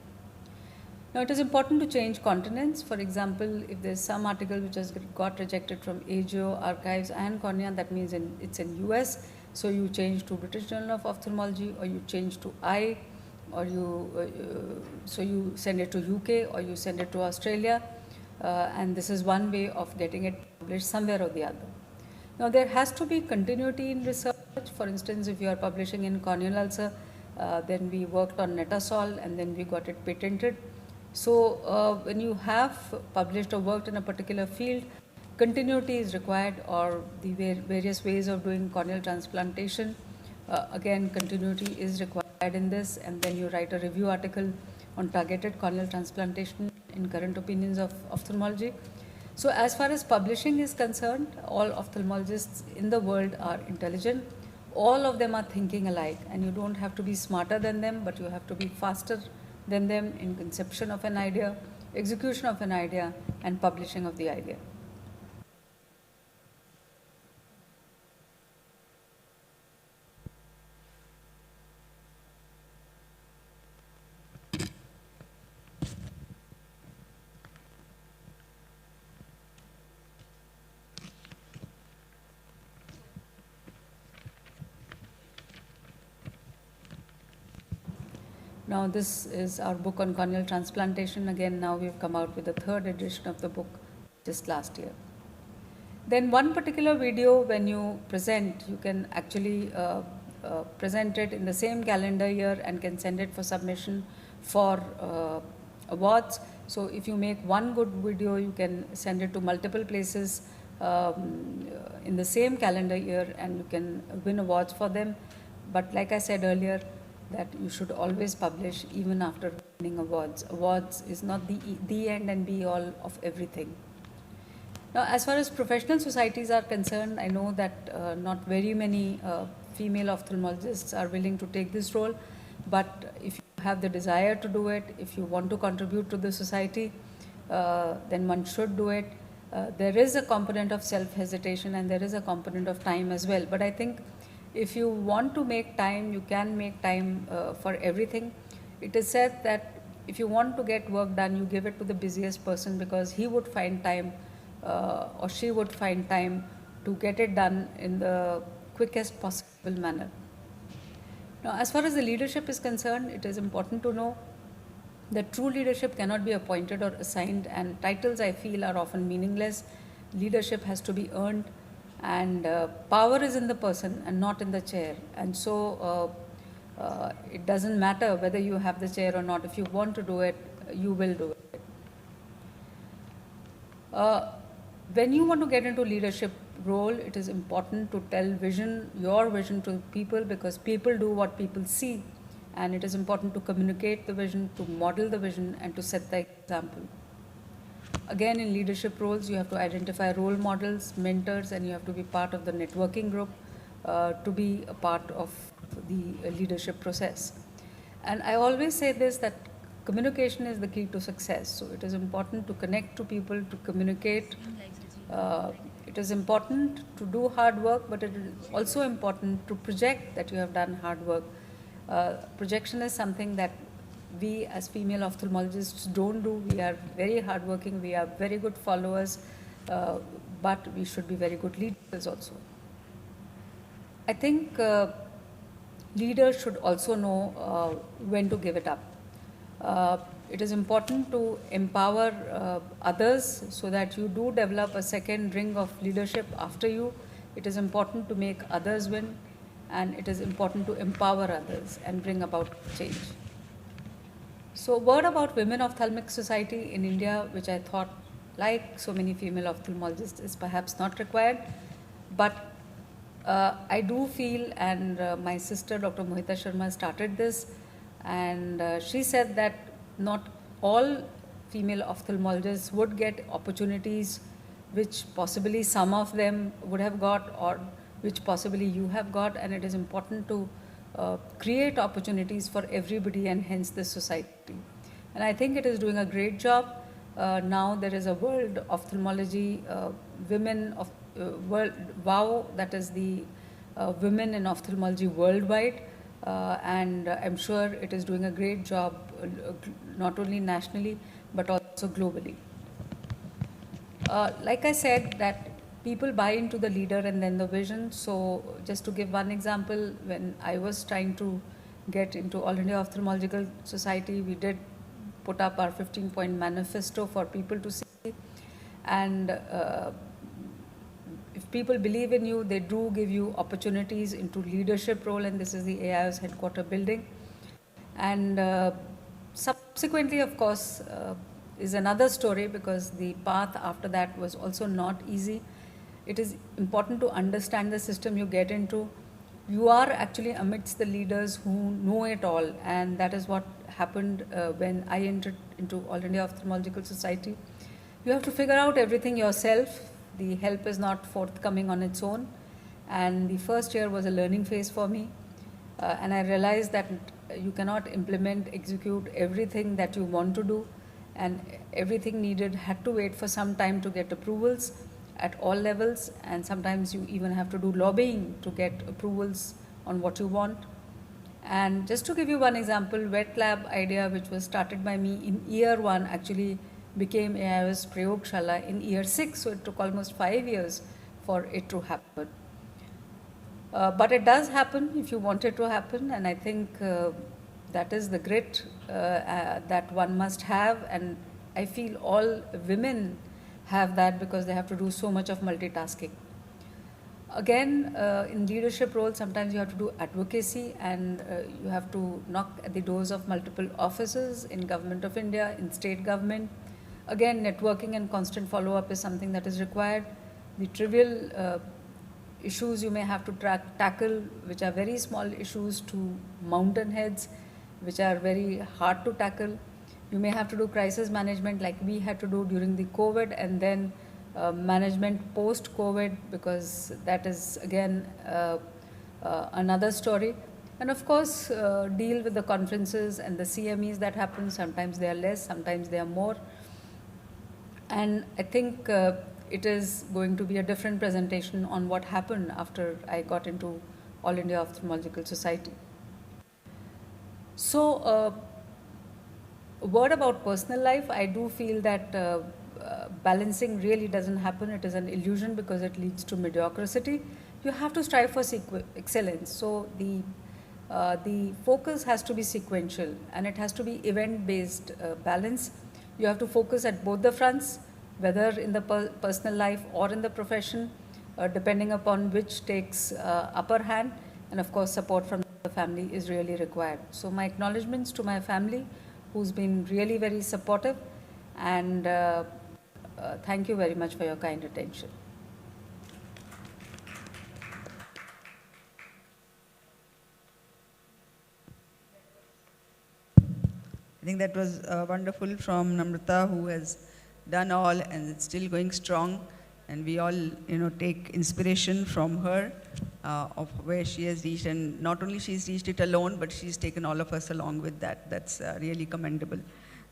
Now, it is important to change continents. For example, if there's some article which has got rejected from AGO, Archives and Cornea, that means it's in US, so you change to British Journal of Ophthalmology, or you change to I, or so you send it to UK, or you send it to Australia, and this is one way of getting it published somewhere or the other. Now, there has to be continuity in research. For instance, if you are publishing in corneal ulcer, then we worked on Netasol, and then we got it patented. So when you have published or worked in a particular field, continuity is required, or the various ways of doing corneal transplantation. Again, continuity is required in this, and then you write a review article on targeted corneal transplantation in Current Opinions of Ophthalmology. So as far as publishing is concerned, all ophthalmologists in the world are intelligent. All of them are thinking alike, and you don't have to be smarter than them, but you have to be faster than them in conception of an idea, execution of an idea, and publishing of the idea. Now this is our book on corneal transplantation. Again, now we've come out with the third edition of the book just last year. Then one particular video, when you present, you can actually present it in the same calendar year and can send it for submission for awards. So if you make one good video, you can send it to multiple places in the same calendar year and you can win awards for them. But like I said earlier, that you should always publish even after winning awards. Awards is not the end and be all of everything. Now, as far as professional societies are concerned, I know that not very many female ophthalmologists are willing to take this role, but if you have the desire to do it, if you want to contribute to the society, then one should do it. There is a component of self-hesitation and there is a component of time as well, but I think if you want to make time, you can make time for everything. It is said that if you want to get work done, you give it to the busiest person because he would find time or she would find time to get it done in the quickest possible manner. Now, as far as the leadership is concerned, it is important to know that true leadership cannot be appointed or assigned, and titles, I feel, are often meaningless. Leadership has to be earned, and power is in the person and not in the chair. And so it doesn't matter whether you have the chair or not. If you want to do it, you will do it. When you want to get into leadership role, it is important to tell your vision to people, because people do what people see, and it is important to communicate the vision, to model the vision, and to set the example. Again, in leadership roles, you have to identify role models, mentors, and you have to be part of the networking group to be a part of the leadership process. And I always say this, that communication is the key to success. So it is important to connect to people, to communicate. It is important to do hard work, but it is also important to project that you have done hard work. Projection is something that we as female ophthalmologists don't do. We are very hardworking, we are very good followers, but we should be very good leaders also. I think leaders should also know when to give it up. It is important to empower others so that you do develop a second ring of leadership after you. It is important to make others win, and it is important to empower others and bring about change. So, a word about Women Ophthalmic Society in India, which I thought, like so many female ophthalmologists, is perhaps not required, but I do feel, and my sister Dr. Mohita Sharma started this, and she said that not all female ophthalmologists would get opportunities which possibly some of them would have got, or which possibly you have got, and it is important to create opportunities for everybody and hence this society. And I think it is doing a great job. Now there is a World Ophthalmology Women of World WOW, that is the Women in Ophthalmology Worldwide, and I'm sure it is doing a great job not only nationally but also globally. Like I said, that people buy into the leader and then the vision. So just to give one example, when I was trying to get into All India Ophthalmological Society, we did put up our 15-point manifesto for people to see, and if people believe in you, they do give you opportunities into leadership role, and this is the AIO's headquarter building. And subsequently, of course, is another story, because the path after that was also not easy. It is important to understand the system you get into. You are actually amidst the leaders who know it all, and that is what happened when I entered into All India Ophthalmological Society. You have to figure out everything yourself. The help is not forthcoming on its own, and the first year was a learning phase for me, and I realized that you cannot implement, execute everything that you want to do, and everything needed had to wait for some time to get approvals at all levels, and sometimes you even have to do lobbying to get approvals on what you want. And just to give you one example, wet lab idea, which was started by me in year 1, actually became AIOS Prayog Shala in year 6, so it took almost 5 years for it to happen. But it does happen if you want it to happen, and I think that is the grit that one must have, and I feel all women have that because they have to do so much of multitasking. Again, in leadership roles, sometimes you have to do advocacy, and you have to knock at the doors of multiple offices in Government of India, in state government. Again, networking and constant follow-up is something that is required. The trivial issues you may have to tackle, which are very small issues, to mountain heads, which are very hard to tackle. You may have to do crisis management like we had to do during the COVID, and then management post-COVID, because that is again another story. And of course, deal with the conferences and the CMEs that happen. Sometimes they are less, sometimes they are more. And I think it is going to be a different presentation on what happened after I got into All India Ophthalmological Society. So, a word about personal life. I do feel that balancing really doesn't happen. It is an illusion because it leads to mediocrity. You have to strive for excellence. So the focus has to be sequential, and it has to be event-based balance. You have to focus at both the fronts, whether in the personal life or in the profession, depending upon which takes upper hand. And of course, support from the family is really required. So my acknowledgements to my family, who's been really very supportive, and thank you very much for your kind attention. I think that was wonderful from Namrata, who has done all and it's still going strong. And we all, take inspiration from her of where she has reached. And not only she's reached it alone, but she's taken all of us along with that. That's really commendable.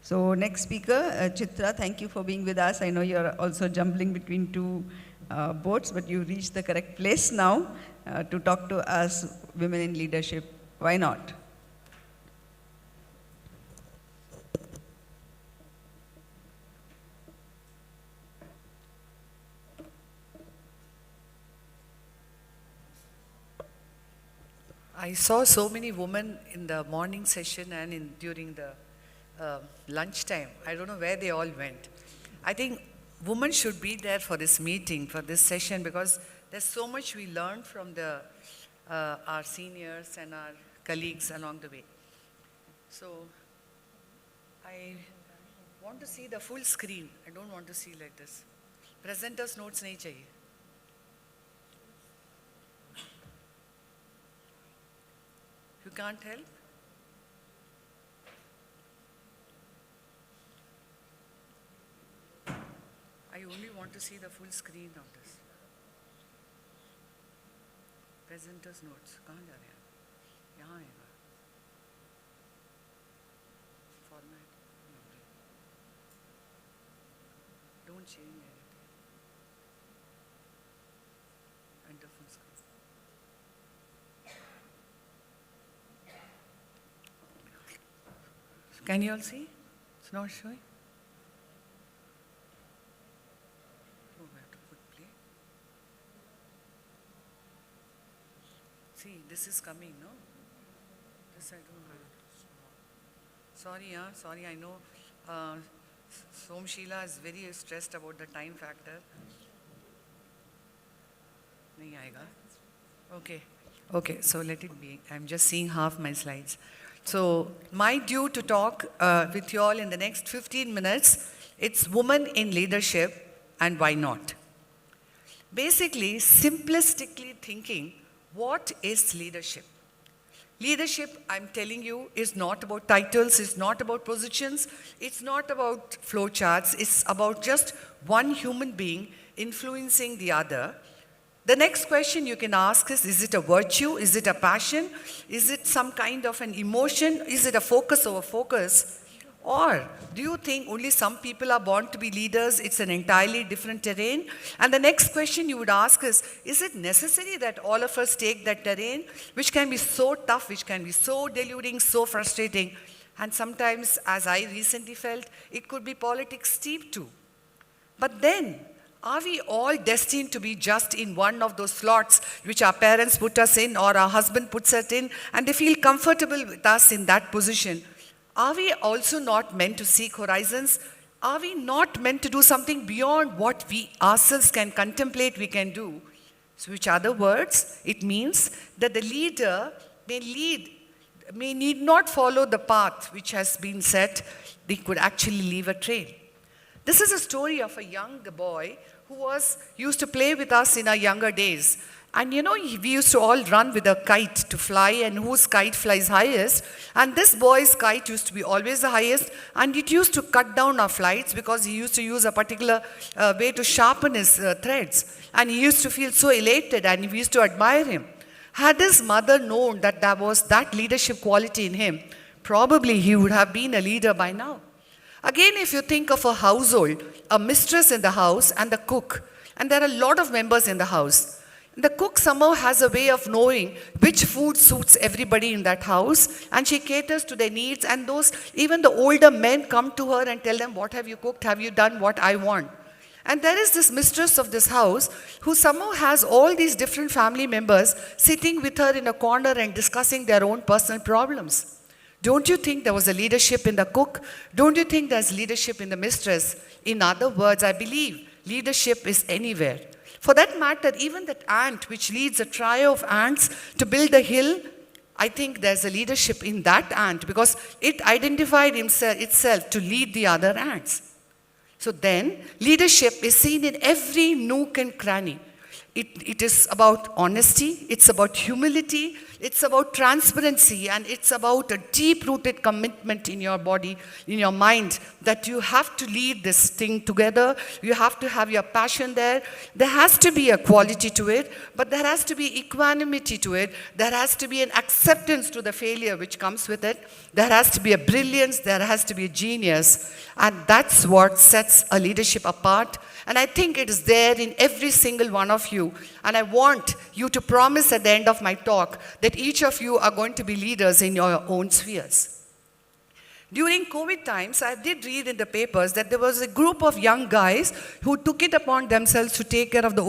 So next speaker, Chitra, thank you for being with us. I know you're also jumbling between two boats, but you reached the correct place now to talk to us, women in leadership. Why not? I saw so many women in the morning session and during the lunchtime. I don't know where they all went. I think women should be there for this meeting, for this session, because there's so much we learned from our seniors and our colleagues along the way. So I want to see the full screen. I don't want to see like this. Presenters notes nahi chahiye. You can't help? I only want to see the full screen of this. Presenters notes. कहाँ जा रहे हैं? यहाँ आएगा. Format. Don't change anything. Enter full screen. Can you all see? It's not showing. Oh, I have to put play. See, this is coming, no? This I don't have. Sorry, sorry, I know Som Sheila is very stressed about the time factor. Nahi aayega. Okay, so let it be. I'm just seeing half my slides. So my due to talk with you all in the next 15 minutes, it's women in leadership and why not. Basically, simplistically thinking, what is leadership? Leadership, I'm telling you, is not about titles, it's not about positions, it's not about flowcharts, it's about just one human being influencing the other. The next question you can ask is it a virtue? Is it a passion? Is it some kind of an emotion? Is it a focus over focus? Or do you think only some people are born to be leaders? It's an entirely different terrain. And the next question you would ask is it necessary that all of us take that terrain, which can be so tough, which can be so deluding, so frustrating? And sometimes, as I recently felt, it could be politics steep too. But then, are we all destined to be just in one of those slots which our parents put us in or our husband puts us in, and they feel comfortable with us in that position? Are we also not meant to seek horizons? Are we not meant to do something beyond what we ourselves can contemplate we can do? So, which other words, it means that the leader may need not follow the path which has been set, they could actually leave a trail. This is a story of a young boy who used to play with us in our younger days. And you know, we used to all run with a kite to fly, and whose kite flies highest. And this boy's kite used to be always the highest, and it used to cut down our flights because he used to use a particular way to sharpen his threads. And he used to feel so elated, and we used to admire him. Had his mother known that there was that leadership quality in him, probably he would have been a leader by now. Again, if you think of a household, a mistress in the house and the cook, and there are a lot of members in the house. The cook somehow has a way of knowing which food suits everybody in that house, and she caters to their needs, and even the older men come to her and tell them, what have you cooked? Have you done what I want? And there is this mistress of this house who somehow has all these different family members sitting with her in a corner and discussing their own personal problems. Don't you think there was a leadership in the cook? Don't you think there's leadership in the mistress? In other words, I believe leadership is anywhere. For that matter, even that ant which leads a trio of ants to build a hill, I think there's a leadership in that ant because it identified itself to lead the other ants. So then, leadership is seen in every nook and cranny. It is about honesty, it's about humility, it's about transparency, and it's about a deep-rooted commitment in your body, in your mind, that you have to lead this thing together, you have to have your passion there. There has to be a quality to it, but there has to be equanimity to it. There has to be an acceptance to the failure which comes with it. There has to be a brilliance, there has to be a genius, and that's what sets a leadership apart. And I think it is there in every single one of you. And I want you to promise at the end of my talk that each of you are going to be leaders in your own spheres. During COVID times, I did read in the papers that there was a group of young guys who took it upon themselves to take care of the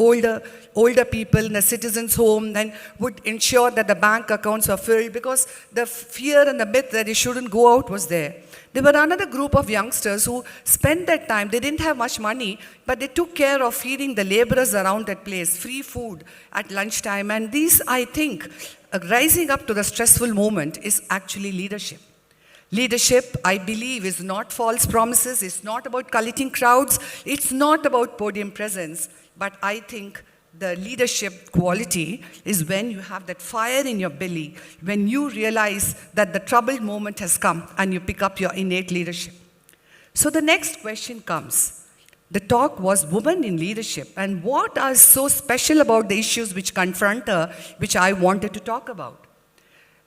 older people in a citizen's home and would ensure that the bank accounts were filled because the fear and the myth that they shouldn't go out was there. There were another group of youngsters who spent that time, they didn't have much money, but they took care of feeding the laborers around that place, free food at lunchtime. And these, I think, rising up to the stressful moment is actually leadership. Leadership, I believe, is not false promises, it's not about collecting crowds, it's not about podium presence, but I think the leadership quality is when you have that fire in your belly, when you realize that the troubled moment has come and you pick up your innate leadership. So the next question comes. The talk was women in leadership, and what is so special about the issues which confront her, which I wanted to talk about?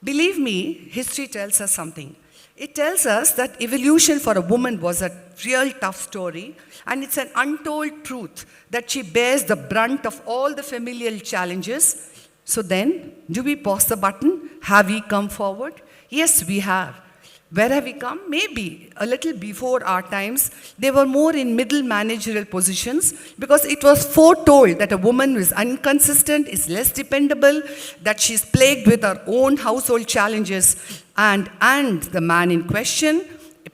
Believe me, history tells us something. It tells us that evolution for a woman was a real tough story, and it's an untold truth that she bears the brunt of all the familial challenges. So then, do we pause the button? Have we come forward? Yes, we have. Where have we come? Maybe a little before our times, they were more in middle managerial positions because it was foretold that a woman is inconsistent, is less dependable, that she's plagued with her own household challenges, and the man in question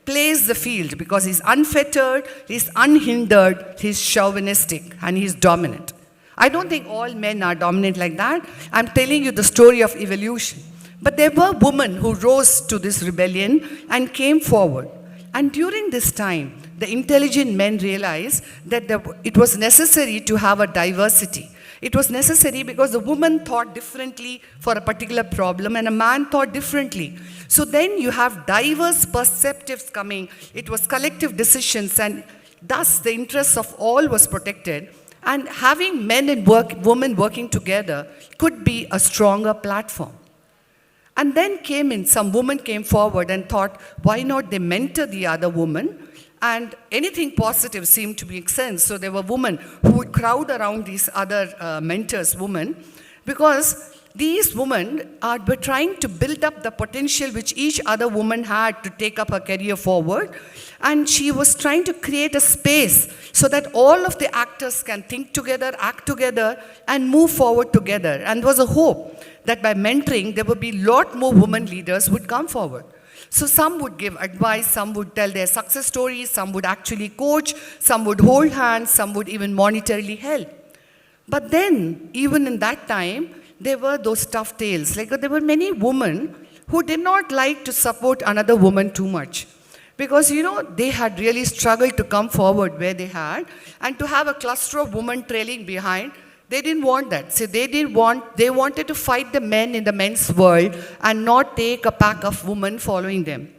plays the field because he's unfettered, he's unhindered, he's chauvinistic, and he's dominant. I don't think all men are dominant like that. I'm telling you the story of evolution. But there were women who rose to this rebellion and came forward. And during this time, the intelligent men realized that it was necessary to have a diversity. It was necessary because the woman thought differently for a particular problem and a man thought differently. So then you have diverse perspectives coming. It was collective decisions, and thus the interests of all was protected. And having men and women working together could be a stronger platform. And then some woman came forward and thought, why not they mentor the other woman? And anything positive seemed to make sense. So there were women who would crowd around these other mentors, women, because these women were trying to build up the potential which each other woman had to take up her career forward. And she was trying to create a space so that all of the actors can think together, act together, and move forward together. And there was a hope that by mentoring, there would be a lot more women leaders would come forward. So some would give advice, some would tell their success stories, some would actually coach, some would hold hands, some would even monetarily help. But then, even in that time, there were those tough tales. Like there were many women who did not like to support another woman too much. Because, they had really struggled to come forward where they had, and to have a cluster of women trailing behind, they didn't want that. So they wanted to fight the men in the men's world and not take a pack of women following them.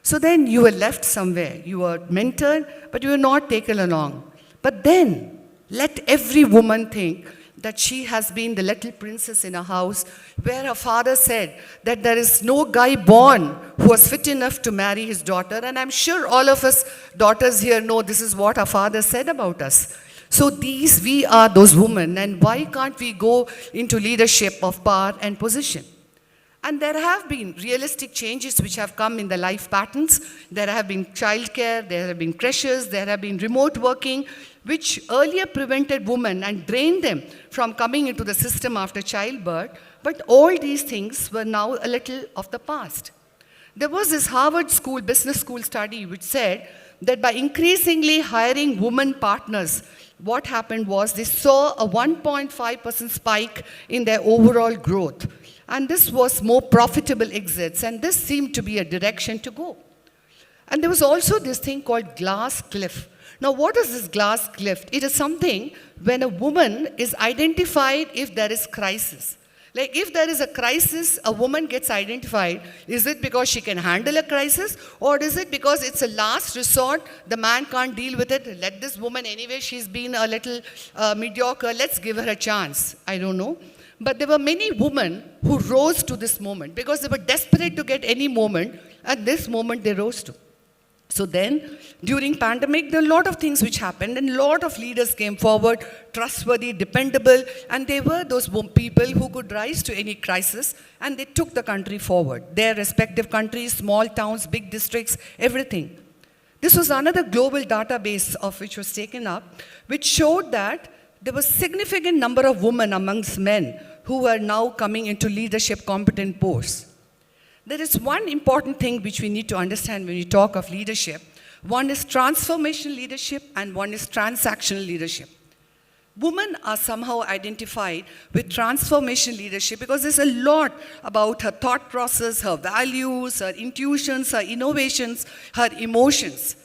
So then you were left somewhere. You were mentored, but you were not taken along. But then, let every woman think that she has been the little princess in a house where her father said that there is no guy born who was fit enough to marry his daughter. And I'm sure all of us daughters here know this is what our father said about us. So we are those women, and why can't we go into leadership of power and position? And there have been realistic changes which have come in the life patterns. There have been childcare, there have been creches, there have been remote working, which earlier prevented women and drained them from coming into the system after childbirth. But all these things were now a little of the past. There was this Harvard Business School study which said that by increasingly hiring women partners, what happened was they saw a 1.5% spike in their overall growth. And this was more profitable exits, and this seemed to be a direction to go. And there was also this thing called glass cliff. Now, what is this glass cliff? It is something when a woman is identified if there is crisis. Like if there is a crisis, a woman gets identified. Is it because she can handle a crisis? Or is it because it's a last resort, the man can't deal with it? Let this woman anyway, she's been a little mediocre, let's give her a chance. I don't know. But there were many women who rose to this moment because they were desperate to get any moment. At this moment, they rose to. So then, during pandemic, there were a lot of things which happened, and a lot of leaders came forward, trustworthy, dependable, and they were those people who could rise to any crisis, and they took the country forward. Their respective countries, small towns, big districts, everything. This was another global database of which was taken up, which showed that there was significant number of women amongst men who were now coming into leadership competent posts. There is one important thing which we need to understand when we talk of leadership. One is transformational leadership and one is transactional leadership. Women are somehow identified with transformational leadership because there's a lot about her thought process, her values, her intuitions, her innovations, her emotions.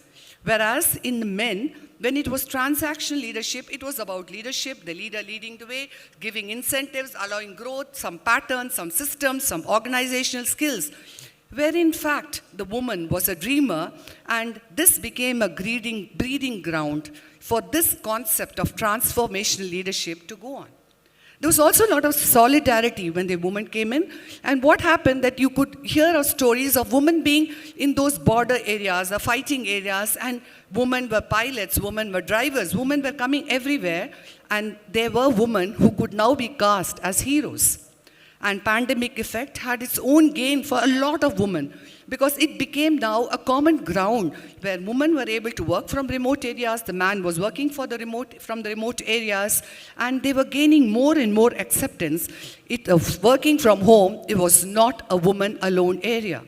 Whereas in men, when it was transactional leadership, it was about leadership, the leader leading the way, giving incentives, allowing growth, some patterns, some systems, some organizational skills. Where in fact, the woman was a dreamer, and this became a breeding ground for this concept of transformational leadership to go on. There was also a lot of solidarity when the women came in. And what happened that you could hear of stories of women being in those border areas, the fighting areas, and women were pilots, women were drivers, women were coming everywhere. And there were women who could now be cast as heroes. And pandemic effect had its own gain for a lot of women because it became now a common ground where women were able to work from remote areas, the man was working from the remote areas, and they were gaining more and more acceptance. Working from home, it was not a woman alone area.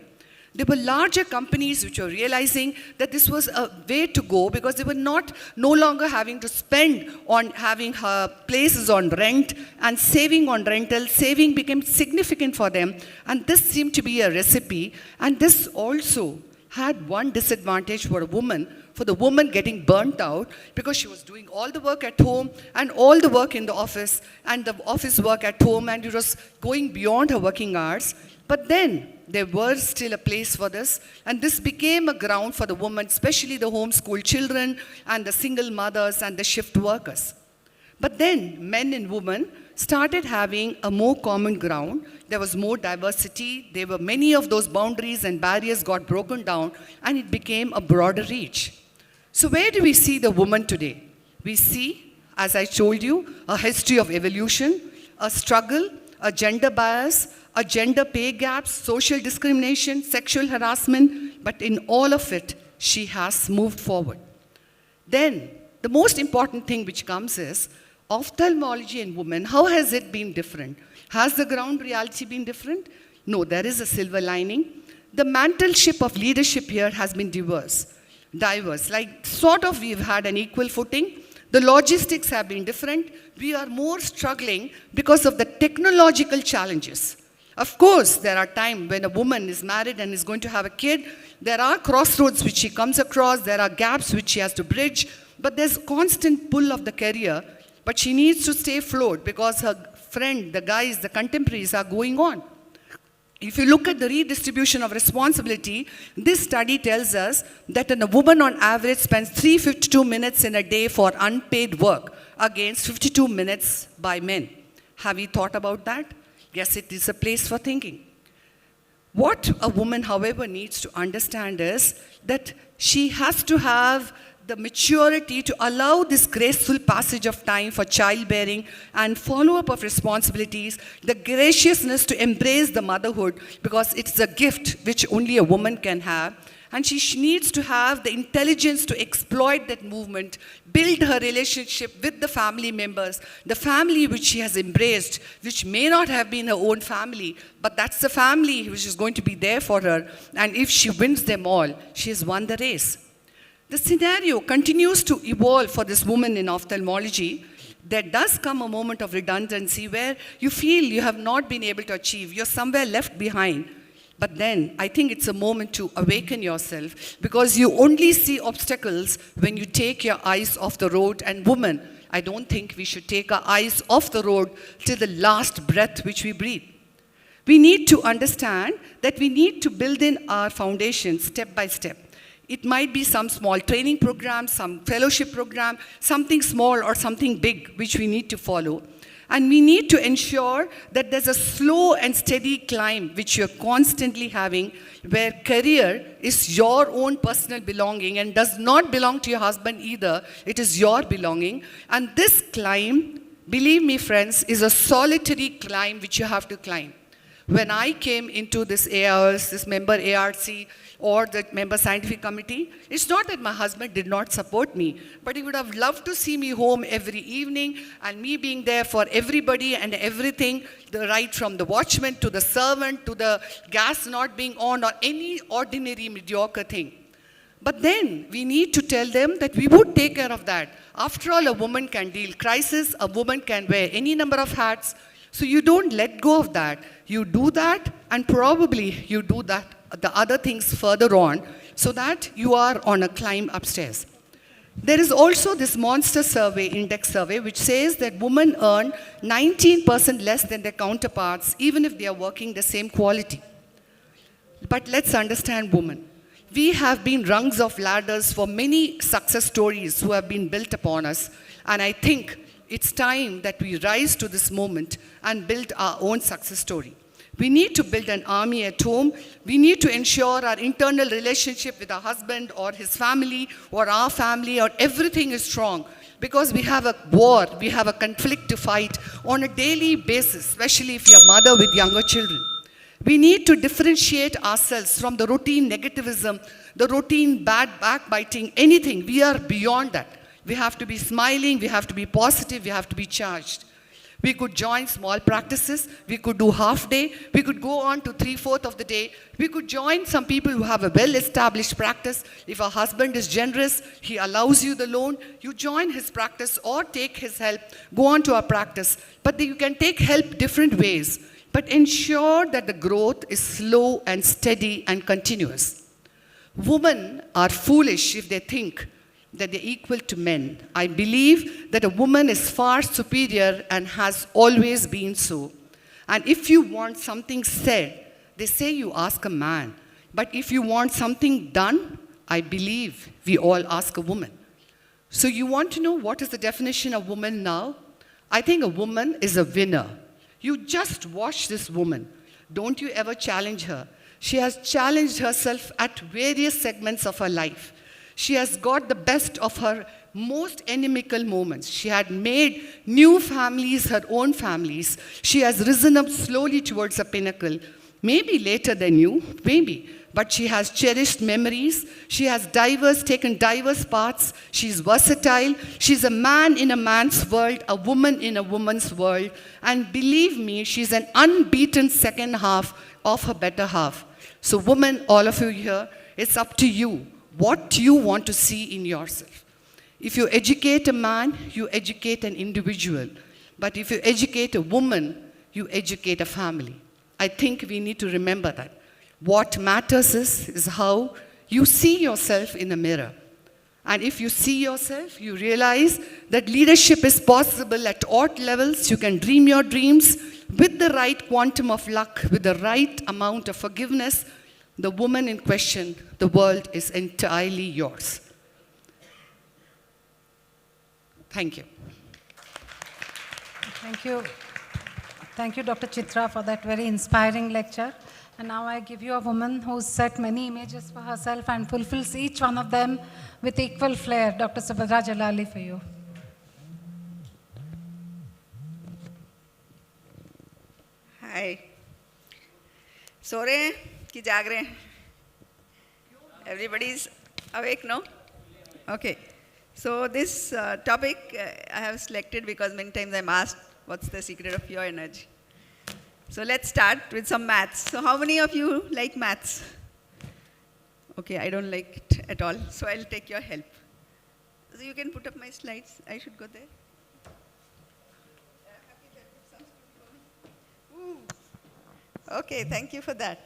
There were larger companies which were realizing that this was a way to go because they were no longer having to spend on having places on rent and saving on rental. Saving became significant for them, and this seemed to be a recipe. And this also had one disadvantage for the woman getting burnt out because she was doing all the work at home and all the work in the office and the office work at home, and it was going beyond her working hours. But then there was still a place for this, and this became a ground for the women, especially the homeschool children and the single mothers and the shift workers. But then men and women started having a more common ground. There was more diversity. There were many of those boundaries and barriers got broken down, and it became a broader reach. So where do we see the woman today? We see, as I told you, a history of evolution, a struggle, a gender bias, a gender pay gaps, social discrimination, sexual harassment, but in all of it, she has moved forward. Then, the most important thing which comes is, ophthalmology in women, how has it been different? Has the ground reality been different? No, there is a silver lining. The mantleship of leadership here has been diverse. Like sort of we've had an equal footing. The logistics have been different. We are more struggling because of the technological challenges. Of course, there are times when a woman is married and is going to have a kid. There are crossroads which she comes across. There are gaps which she has to bridge. But there's constant pull of the career. But she needs to stay afloat because her friend, the guys, the contemporaries are going on. If you look at the redistribution of responsibility, this study tells us that a woman on average spends 352 minutes in a day for unpaid work against 52 minutes by men. Have you thought about that? Yes, it is a place for thinking. What a woman, however, needs to understand is that she has to have the maturity to allow this graceful passage of time for childbearing and follow-up of responsibilities, the graciousness to embrace the motherhood, because it's a gift which only a woman can have. And she needs to have the intelligence to exploit that movement, build her relationship with the family members, the family which she has embraced, which may not have been her own family, but that's the family which is going to be there for her. And if she wins them all, she has won the race. The scenario continues to evolve for this woman in ophthalmology. There does come a moment of redundancy where you feel you have not been able to achieve, you're somewhere left behind. But then I think it's a moment to awaken yourself, because you only see obstacles when you take your eyes off the road. And women, I don't think we should take our eyes off the road till the last breath which we breathe. We need to understand that we need to build in our foundation step by step. It might be some small training program, some fellowship program, something small or something big which we need to follow. And we need to ensure that there's a slow and steady climb which you're constantly having, where career is your own personal belonging and does not belong to your husband either. It is your belonging. And this climb, believe me friends, is a solitary climb which you have to climb. When I came into this ARS, this member ARC, or the member scientific committee, it's not that my husband did not support me, but he would have loved to see me home every evening and me being there for everybody and everything, right from the watchman to the servant to the gas not being on or any ordinary mediocre thing. But then we need to tell them that we would take care of that. After all, a woman can deal crisis, a woman can wear any number of hats. So you don't let go of that. You do that, and probably you do that, the other things further on, so that you are on a climb upstairs. There is also this monster survey, index survey, which says that women earn 19% less than their counterparts, even if they are working the same quality. But let's understand women. We have been rungs of ladders for many success stories who have been built upon us, and I think it's time that we rise to this moment and build our own success story. We need to build an army at home. We need to ensure our internal relationship with our husband or his family or our family or everything is strong, because we have a war, we have a conflict to fight on a daily basis, especially if you're a mother with younger children. We need to differentiate ourselves from the routine negativism, the routine bad backbiting, anything. We are beyond that. We have to be smiling, we have to be positive, we have to be charged. We could join small practices, we could do half day, we could go on to 3/4 of the day, we could join some people who have a well-established practice. If a husband is generous, he allows you the loan, you join his practice or take his help, go on to our practice. But you can take help different ways, but ensure that the growth is slow and steady and continuous. Women are foolish if they think that they're equal to men. I believe that a woman is far superior and has always been so. And if you want something said, they say you ask a man. But if you want something done, I believe we all ask a woman. So you want to know what is the definition of woman now? I think a woman is a winner. You just watch this woman. Don't you ever challenge her. She has challenged herself at various segments of her life. She has got the best of her most inimical moments. She had made new families her own families. She has risen up slowly towards a pinnacle. Maybe later than you, maybe. But she has cherished memories. She has taken diverse paths. She's versatile. She's a man in a man's world, a woman in a woman's world. And believe me, she's an unbeaten second half of her better half. So women, all of you here, it's up to you. What do you want to see in yourself? If you educate a man, you educate an individual. But if you educate a woman, you educate a family. I think we need to remember that. What matters is how you see yourself in the mirror. And if you see yourself, you realize that leadership is possible at all levels. You can dream your dreams with the right quantum of luck, with the right amount of forgiveness. The woman in question, the world is entirely yours. Thank you. Thank you. Thank you, Dr. Chitra, for that very inspiring lecture. And now I give you a woman who's set many images for herself and fulfills each one of them with equal flair. Dr. Subhadra Jalali, for you. Hi. सो रहे हैं कि जाग रहे हैं? Everybody's awake, no? Okay. So this topic I have selected because many times I'm asked, what's the secret of your energy? So let's start with some maths. So how many of you like maths? Okay, I don't like it at all, so I'll take your help. So you can put up my slides. I should go there. Okay, thank you for that.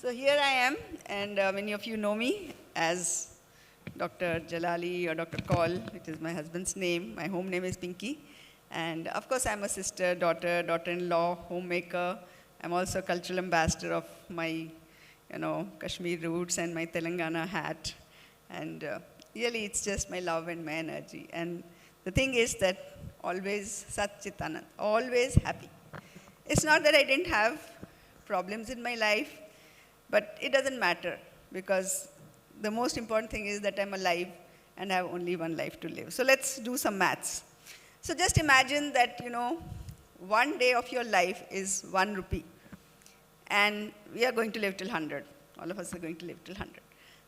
So here I am, and many of you know me as Dr. Jalali or Dr. Kaul, which is my husband's name. My home name is Pinky. And of course, I'm a sister, daughter, daughter-in-law, homemaker. I'm also a cultural ambassador of my, Kashmir roots and my Telangana hat. And really, it's just my love and my energy. And the thing is that always Sat Chit Anand, always happy. It's not that I didn't have problems in my life, but it doesn't matter because the most important thing is that I'm alive and I have only one life to live. So let's do some maths. So just imagine that, 1 day of your life is 1 rupee. And we are going to live till 100. All of us are going to live till 100.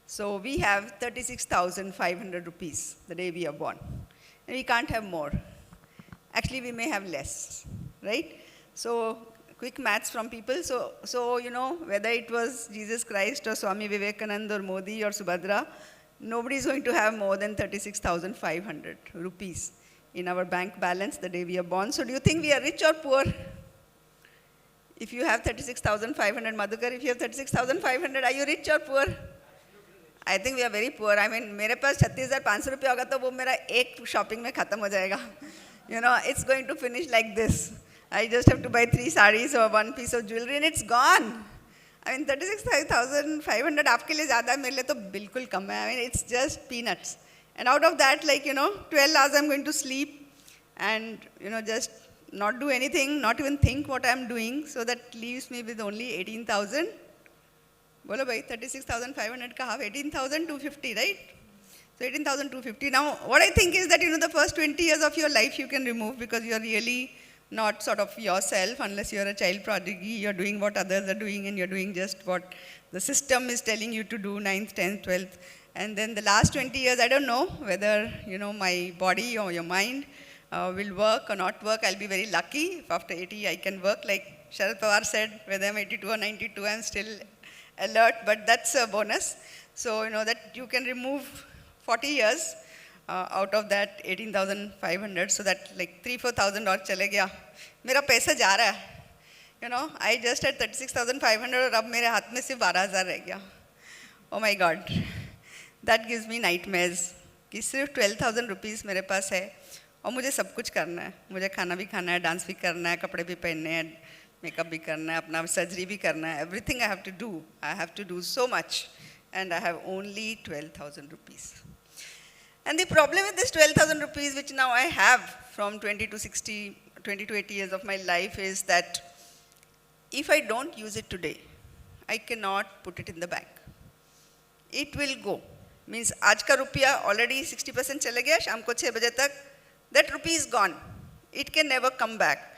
So we have 36,500 rupees the day we are born. And we can't have more. Actually, we may have less, right? So quick maths from people. So whether it was Jesus Christ or Swami Vivekananda or Modi or Subhadra, nobody is going to have more than 36,500 rupees in our bank balance the day we are born. So do you think we are rich or poor? If you have 36,500, Madhukar, if you have 36,500, are you rich or poor? I think we are very poor. I mean, मेरे पास 36,500 रुपया होगा तो वो मेरा एक shopping में खत्म हो जाएगा. It's going to finish like this. I just have to buy 3 sarees or 1 piece of jewelry and it's gone. I mean, 36,500 आपके लिए ज़्यादा है, मेरे लिए तो बिल्कुल कम है. I mean, it's just peanuts. And out of that, 12 hours I'm going to sleep and, just not do anything, not even think what I'm doing. So that leaves me with only 18,000. Bolo bhai, 36,500 ka half, 18,250, right? So 18,250. Now, what I think is that, the first 20 years of your life you can remove because you're really not sort of yourself unless you're a child prodigy. You're doing what others are doing and you're doing just what the system is telling you to do, 9th, 10th, 12th. And then the last 20 years, I don't know whether, my body or your mind will work or not work. I'll be very lucky if after 80 I can work. Like Sharad Pawar said, whether I'm 82 or 92, I'm still alert, but that's a bonus. So, that you can remove 40 years out of that 18,500, so that like 3,000-4,000 और चले गया. मेरा पैसा जा रहा है. I just had 36,500 और अब मेरे हाथ में सिर्फ 12,000 रह गया. Oh my God. That gives me nightmares. कि सिर्फ 12,000 rupees मेरे पास है और मुझे सब कुछ करना है. मुझे खाना भी खाना है, डांस भी करना है, कपड़े भी पहनने हैं, मेकअप भी करना है, अपना सर्जरी भी करना है. Everything I have to do. I have to do so much. And I have only 12,000 rupees. And the problem with this 12,000 rupees, which now I have from 20 to 60, 20 to 80 years of my life is that if I don't use it today, I cannot put it in the bank. It will go. Means आज का रुपया already 60% चले गया, शाम को 6 बजे तक, that rupee is gone. It can never come back.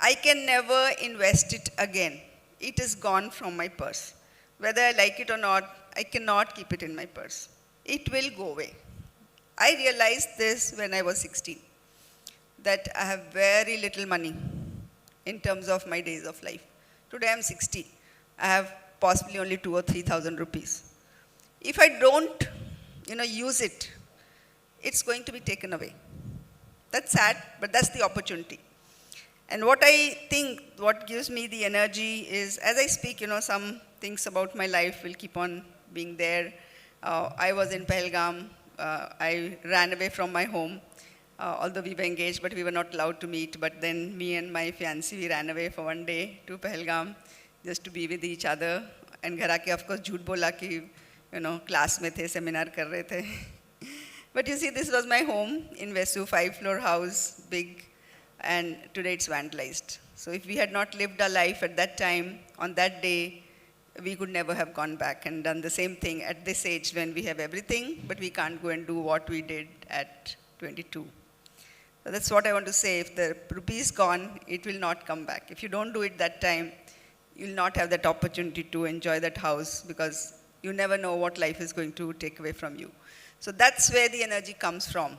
I can never invest it again. It is gone from my purse. Whether I like it or not, I cannot keep it in my purse. It will go away. I realized this when I was 16, that I have very little money in terms of my days of life. Today I'm 60. I have possibly only 2,000 or 3,000 rupees. If I don't, use it, it's going to be taken away. That's sad, but that's the opportunity. And what I think, what gives me the energy is, as I speak, some things about my life will keep on being there. I was in Pahalgam. I ran away from my home, although we were engaged, but we were not allowed to meet. But then me and my fiancé, we ran away for one day to Pahalgam just to be with each other. And घर आके, of course, झूठ बोला कि, class में थे, seminar कर रहे थे. But you see, this was my home in Vesu, 5-floor house, big, and today it's vandalized. So if we had not lived our life at that time, on that day, we could never have gone back and done the same thing at this age when we have everything, but we can't go and do what we did at 22. So that's what I want to say. If the rupee is gone, it will not come back. If you don't do it that time, you'll not have that opportunity to enjoy that house because you never know what life is going to take away from you. So that's where the energy comes from.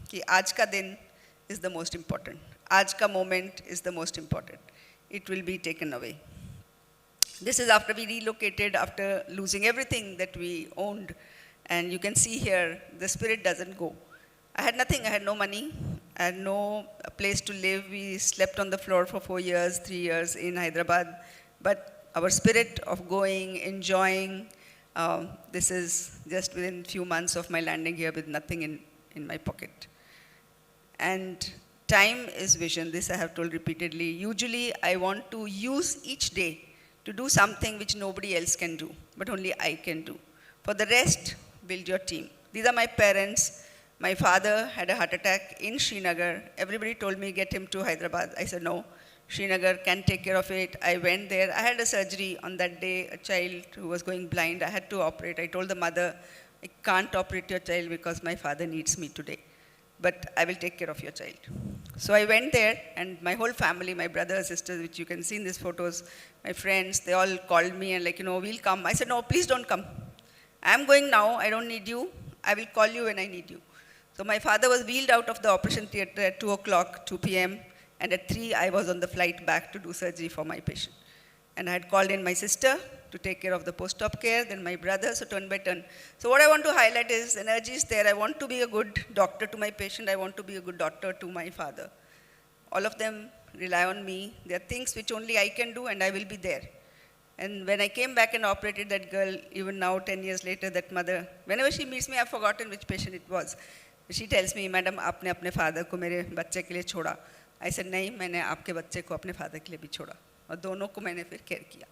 Ki aaj ka din is the most important. Aaj ka moment is the most important. It will be taken away. This is after we relocated, after losing everything that we owned. And you can see here, the spirit doesn't go. I had nothing. I had no money. I had no place to live. We slept on the floor for 4 years, 3 years in Hyderabad. But our spirit of going, enjoying, this is just within few months of my landing here with nothing in my pocket. And time is vision. This I have told repeatedly. Usually I want to use each day to do something which nobody else can do, but only I can do. For the rest, build your team. These are my parents. My father had a heart attack in Srinagar. Everybody told me, get him to Hyderabad. I said, no, Srinagar can take care of it. I went there. I had a surgery on that day, a child who was going blind. I had to operate. I told the mother, I can't operate your child because my father needs me today, but I will take care of your child. So I went there, and my whole family, my brothers, sisters, which you can see in these photos, my friends, they all called me and we'll come. I said, no, please don't come. I'm going now. I don't need you. I will call you when I need you. So my father was wheeled out of the operation theater at 2 o'clock, 2 p.m., and at 3, I was on the flight back to do surgery for my patient. And I had called in my sister to take care of the post-op care, then my brother, so turn by turn. So what I want to highlight is energy is there. I want to be a good doctor to my patient. I want to be a good doctor to my father. All of them rely on me. There are things which only I can do, and I will be there. And when I came back and operated that girl, even now, 10 years later, that mother, whenever she meets me, I've forgotten which patient it was. She tells me, Madam, आपने अपने father को मेरे बच्चे के लिए छोड़ा. I said, नहीं, मैंने आपके बच्चे को अपने father के लिए भी छोड़ा. और दोनों को मैंने फिर care किया.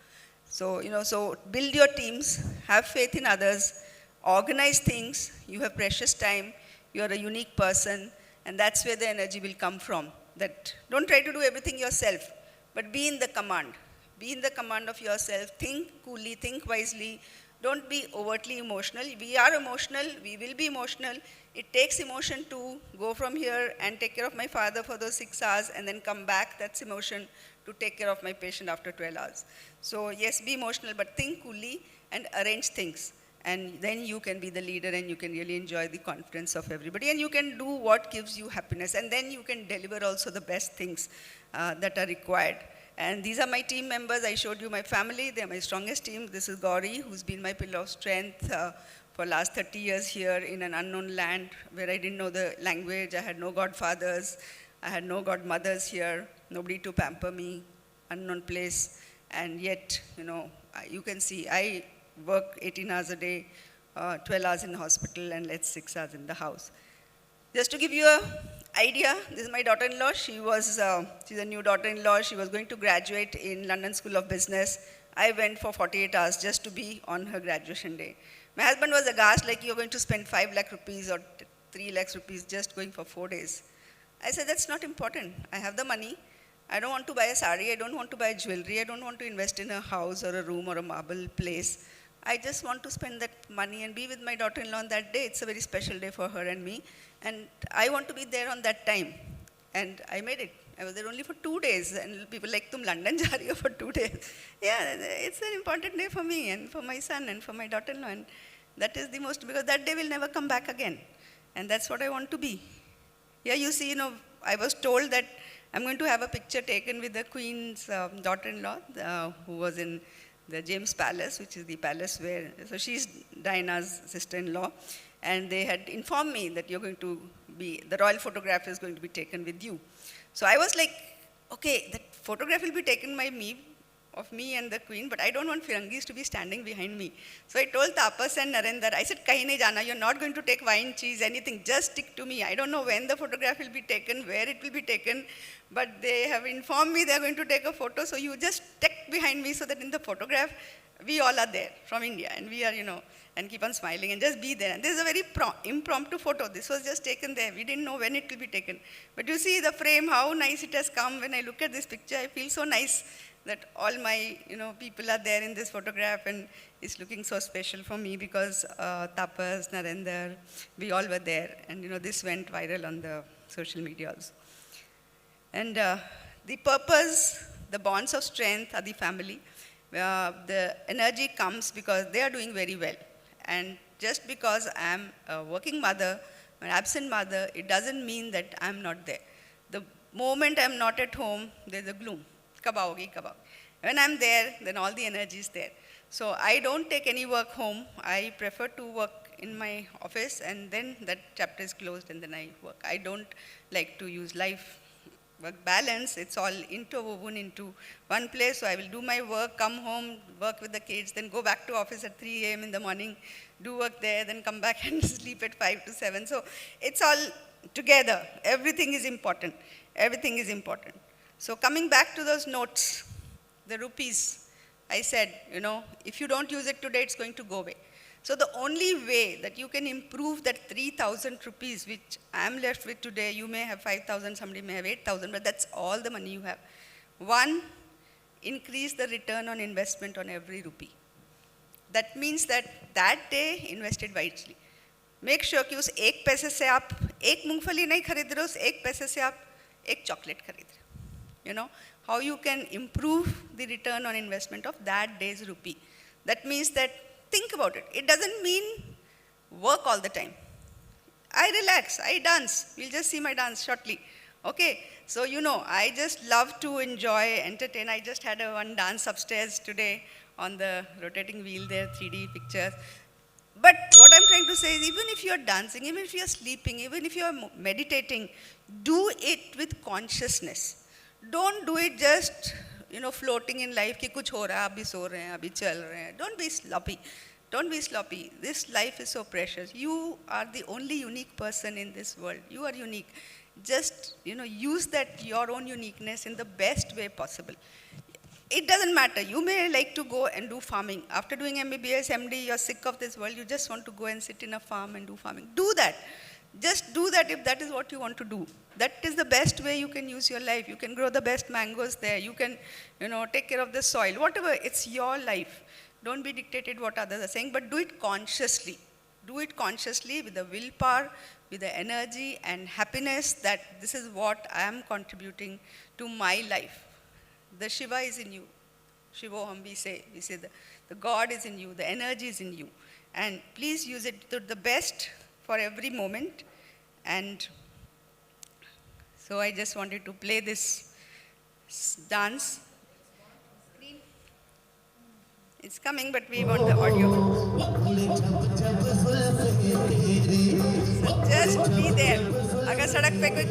So, so build your teams, have faith in others, organize things. You have precious time. You are a unique person, and that's where the energy will come from. That don't try to do everything yourself, but be in the command. Be in the command of yourself. Think coolly, think wisely. Don't be overtly emotional. We are emotional. We will be emotional. It takes emotion to go from here and take care of my father for those 6 hours and then come back. That's emotion to take care of my patient after 12 hours. So yes, be emotional, but think coolly and arrange things. And then you can be the leader and you can really enjoy the confidence of everybody. And you can do what gives you happiness. And then you can deliver also the best things that are required. And these are my team members. I showed you my family. They're my strongest team. This is Gauri, who's been my pillar of strength for last 30 years here in an unknown land where I didn't know the language. I had no godfathers. I had no godmothers here. Nobody to pamper me. Unknown place. And yet, you can see I work 18 hours a day, 12 hours in the hospital, and 6 hours in the house. Just to give you an idea, this is my daughter-in-law. She's a new daughter-in-law. She was going to graduate in London School of Business. I went for 48 hours just to be on her graduation day. My husband was aghast, like, you're going to spend 5 lakh rupees or 3 lakhs rupees just going for 4 days. I said, that's not important. I have the money. I don't want to buy a sari. I don't want to buy jewelry. I don't want to invest in a house or a room or a marble place. I just want to spend that money and be with my daughter-in-law on that day. It's a very special day for her and me. And I want to be there on that time. And I made it. I was there only for 2 days. And people like, tum London ja rahi ho for 2 days. Yeah, it's an important day for me and for my son and for my daughter-in-law. And that is the most, because that day will never come back again. And that's what I want to be. Yeah, you see, I was told that I'm going to have a picture taken with the Queen's daughter-in-law, who was in the James Palace, which is the palace where, so she's Diana's sister-in-law, and they had informed me that you're going to be, the royal photograph is going to be taken with you. So I was like, okay, that photograph will be taken by me, of me and the Queen, but I don't want Firangis to be standing behind me. So I told Tapas and Narendra, I said, kahin nahi jana, you're not going to take wine, cheese, anything, just stick to me. I don't know when the photograph will be taken, where it will be taken, but they have informed me they're going to take a photo, so you just stick behind me so that in the photograph, we all are there from India, and we are, and keep on smiling and just be there. And this is a very impromptu photo. This was just taken there. We didn't know when it will be taken. But you see the frame, how nice it has come. When I look at this picture, I feel so nice that all my, people are there in this photograph, and it's looking so special for me because Tapas, Narendra, we all were there. And, this went viral on the social media also. And the purpose, the bonds of strength are the family. The energy comes because they are doing very well. And just because I'm a working mother, an absent mother, it doesn't mean that I'm not there. The moment I'm not at home, there's a gloom. Kab aogi, kab aogi. When I'm there, then all the energy is there. So I don't take any work home. I prefer to work in my office, and then that chapter is closed, and then I work. I don't like to use life work balance. It's all interwoven into one place. So I will do my work, come home, work with the kids, then go back to office at 3 a.m. in the morning, do work there, then come back and sleep at 5 to 7. So it's all together. Everything is important. Everything is important. So coming back to those notes, the rupees, I said, if you don't use it today, it's going to go away. So the only way that you can improve that 3,000 rupees, which I'm left with today, you may have 5,000, somebody may have 8,000, but that's all the money you have. One, increase the return on investment on every rupee. That means that day, invest it wisely. Make sure कि उस 1 पैसे से आप 1 मूंगफली नहीं खरीद रहे हो, उस 1 पैसे से आप 1 chocolate खरीद रहे हो. How you can improve the return on investment of that day's rupee. That means that, think about it. It doesn't mean work all the time. I relax, I dance. You'll just see my dance shortly. Okay, so I just love to enjoy, entertain. I just had one dance upstairs today on the rotating wheel there, 3D pictures. But what I'm trying to say is, even if you're dancing, even if you're sleeping, even if you're meditating, do it with consciousness. Don't do it just, floating in life, कि कुछ हो रहा है, अभी सो रहे हैं, अभी चल रहे हैं. Don't be sloppy. Don't be sloppy. This life is so precious. You are the only unique person in this world. You are unique. Just, use that, your own uniqueness in the best way possible. It doesn't matter. You may like to go and do farming. After doing MBBS, MD, you're sick of this world. You just want to go and sit in a farm and do farming. Do that. Just do that if that is what you want to do. That is the best way you can use your life. You can grow the best mangoes there. You can, take care of the soil. Whatever, it's your life. Don't be dictated what others are saying, but do it consciously. Do it consciously with the willpower, with the energy and happiness that this is what I am contributing to my life. The Shiva is in you. Shivoham, we say the God is in you, the energy is in you. And please use it to the best for every moment. And so I just wanted to play this dance. It's coming, but we want the audio. So just be there. Agar sadak pe koi,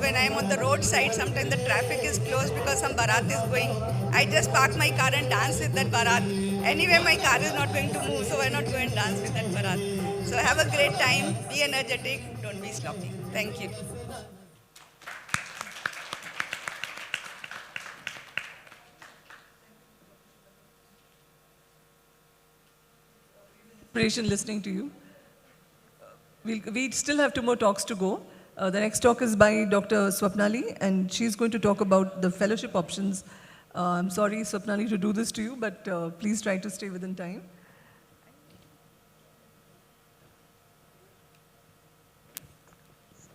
when I'm on the roadside, sometimes the traffic is closed because some barat is going. I just park my car and dance with that barat. Anyway, my car is not going to move, so why not go and dance with that barat? So have a great time, be energetic, don't be sloppy. Thank you. Inspiration listening to you. We still have 2 more talks to go. The next talk is by Dr. Swapnali, and she's going to talk about the fellowship options. I'm sorry, Swapnali, to do this to you, but please try to stay within time.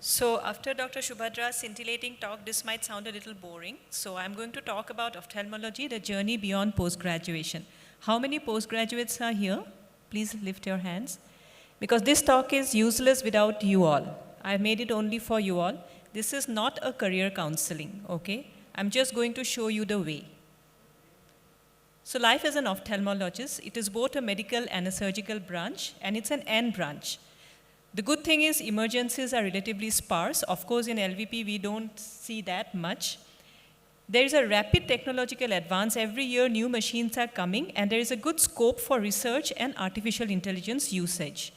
So after Dr. Subhadra's scintillating talk, this might sound a little boring. So I'm going to talk about ophthalmology, the journey beyond post-graduation. How many postgraduates are here? Please lift your hands. Because this talk is useless without you all. I've made it only for you all. This is not a career counseling, okay? I'm just going to show you the way. So life as an ophthalmologist, it is both a medical and a surgical branch, and it's an N branch. The good thing is emergencies are relatively sparse. Of course, in LVP, we don't see that much. There is a rapid technological advance. Every year, new machines are coming, and there is a good scope for research and artificial intelligence usage.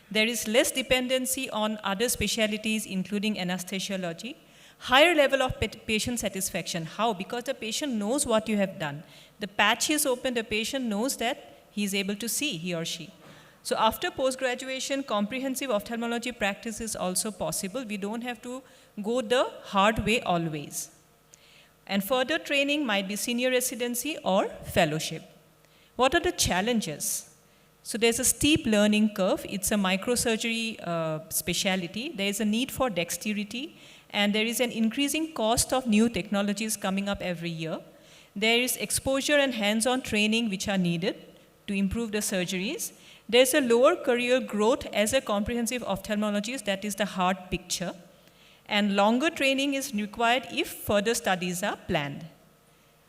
There is less dependency on other specialties, including anesthesiology. Higher level of patient satisfaction. How? Because the patient knows what you have done. The patch is open, the patient knows that he is able to see, he or she. So after post-graduation, comprehensive ophthalmology practice is also possible. We don't have to go the hard way always. And further training might be senior residency or fellowship. What are the challenges? So there's a steep learning curve. It's a microsurgery specialty. There is a need for dexterity, and there is an increasing cost of new technologies coming up every year. There is exposure and hands-on training which are needed to improve the surgeries. There's a lower career growth as a comprehensive ophthalmologist, that is the hard picture. And longer training is required if further studies are planned.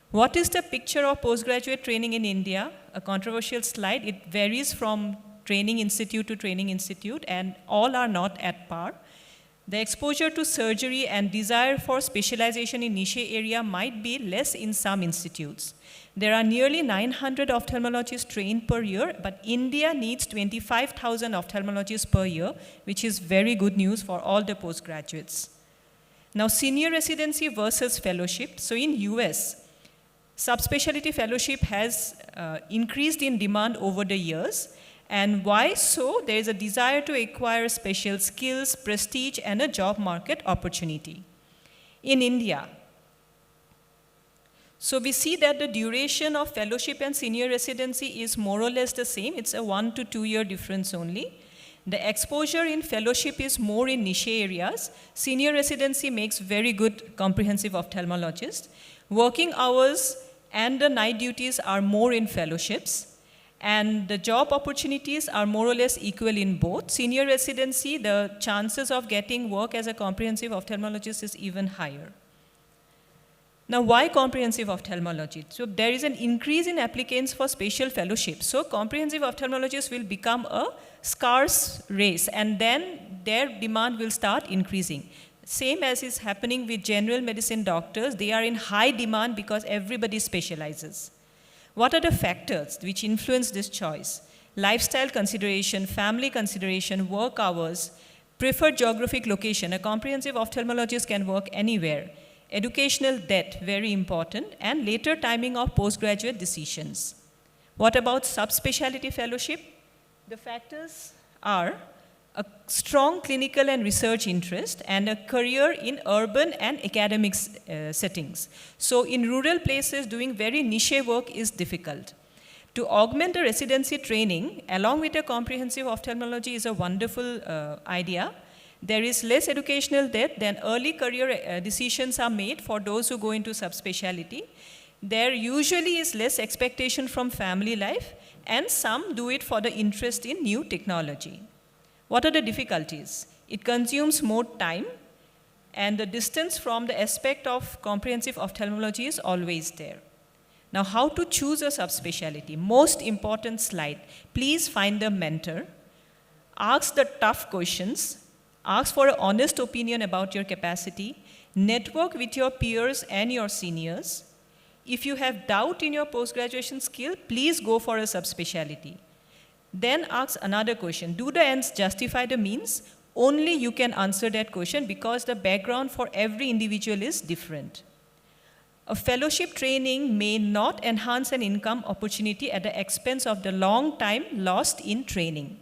What is the picture of postgraduate training in India? A controversial slide. It varies from training institute to training institute, and all are not at par. The exposure to surgery and desire for specialization in niche area might be less in some institutes. There are nearly 900 ophthalmologists trained per year, but India needs 25,000 ophthalmologists per year, which is very good news for all the postgraduates. Now, senior residency versus fellowship. So in US, subspecialty fellowship has increased in demand over the years. And why so? There is a desire to acquire special skills, prestige, and a job market opportunity. In India, so we see that the duration of fellowship and senior residency is more or less the same. It's a 1 to 2 year difference only. The exposure in fellowship is more in niche areas. Senior residency makes very good comprehensive ophthalmologists. Working hours and the night duties are more in fellowships. And the job opportunities are more or less equal in both. Senior residency, the chances of getting work as a comprehensive ophthalmologist is even higher. Now, why comprehensive ophthalmology? So there is an increase in applicants for special fellowship. So comprehensive ophthalmologists will become a scarce race, and then their demand will start increasing. Same as is happening with general medicine doctors, they are in high demand because everybody specializes. What are the factors which influence this choice? Lifestyle consideration, family consideration, work hours, preferred geographic location. A comprehensive ophthalmologist can work anywhere. Educational debt, very important, and later timing of postgraduate decisions. What about subspecialty fellowship? The factors are a strong clinical and research interest and a career in urban and academic settings. So in rural places, doing very niche work is difficult. To augment the residency training, along with a comprehensive ophthalmology, is a wonderful idea. There is less educational debt, then early career decisions are made for those who go into subspecialty. There usually is less expectation from family life, and some do it for the interest in new technology. What are the difficulties? It consumes more time, and the distance from the aspect of comprehensive ophthalmology is always there. Now, how to choose a subspecialty? Most important slide. Please find a mentor. Ask the tough questions. Ask for an honest opinion about your capacity. Network with your peers and your seniors. If you have doubt in your post-graduation skill, please go for a subspecialty. Then ask another question. Do the ends justify the means? Only you can answer that question because the background for every individual is different. A fellowship training may not enhance an income opportunity at the expense of the long time lost in training.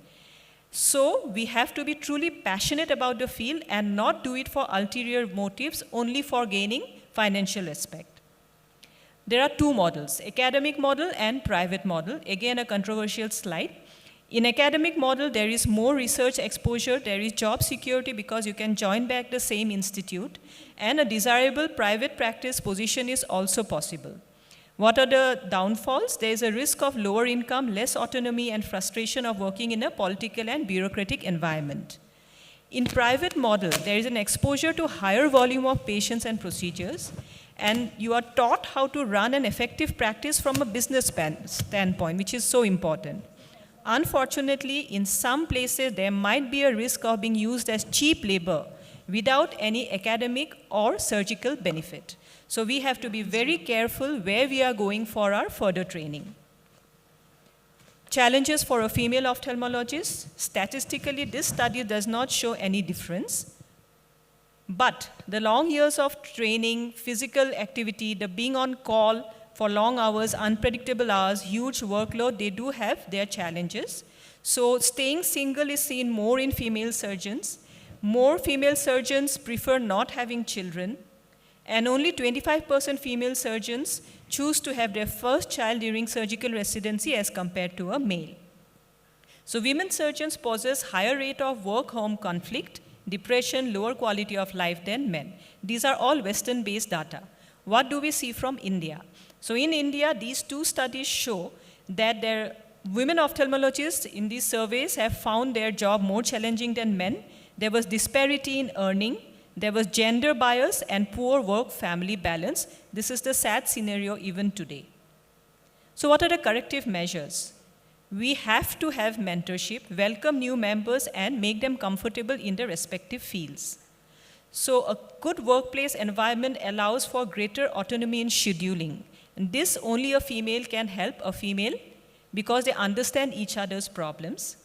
So we have to be truly passionate about the field and not do it for ulterior motives only for gaining financial respect. There are two models, academic model and private model. Again, a controversial slide. In academic model, there is more research exposure, there is job security because you can join back the same institute, and a desirable private practice position is also possible. What are the downfalls? There is a risk of lower income, less autonomy, and frustration of working in a political and bureaucratic environment. In private model, there is an exposure to higher volume of patients and procedures, and you are taught how to run an effective practice from a business standpoint, which is so important. Unfortunately, in some places, there might be a risk of being used as cheap labor without any academic or surgical benefit. So we have to be very careful where we are going for our further training. Challenges for a female ophthalmologist. Statistically, this study does not show any difference. But the long years of training, physical activity, the being on call for long hours, unpredictable hours, huge workload, they do have their challenges. So staying single is seen more in female surgeons. More female surgeons prefer not having children. And only 25% female surgeons choose to have their first child during surgical residency as compared to a male. So women surgeons possess higher rate of work-home conflict, depression, lower quality of life than men. These are all Western-based data. What do we see from India? So in India, these two studies show that their women ophthalmologists in these surveys have found their job more challenging than men. There was disparity in earning. There was gender bias and poor work-family balance. This is the sad scenario even today. So what are the corrective measures? We have to have mentorship, welcome new members, and make them comfortable in their respective fields. So a good workplace environment allows for greater autonomy in scheduling. And this only a female can help a female because they understand each other's problems.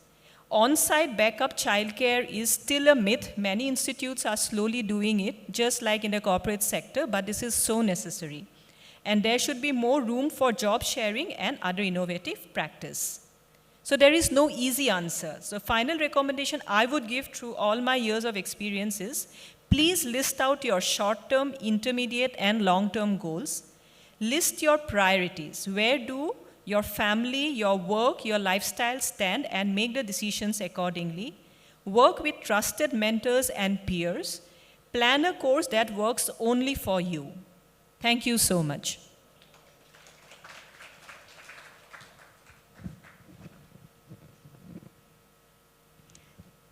On-site backup childcare is still a myth. Many institutes are slowly doing it, just like in the corporate sector, but this is so necessary. And there should be more room for job sharing and other innovative practice. So there is no easy answer. So final recommendation I would give through all my years of experience is, please list out your short-term, intermediate, and long-term goals. List your priorities. Where do your family, your work, your lifestyle stand, and make the decisions accordingly. Work with trusted mentors and peers. Plan a course that works only for you. Thank you so much.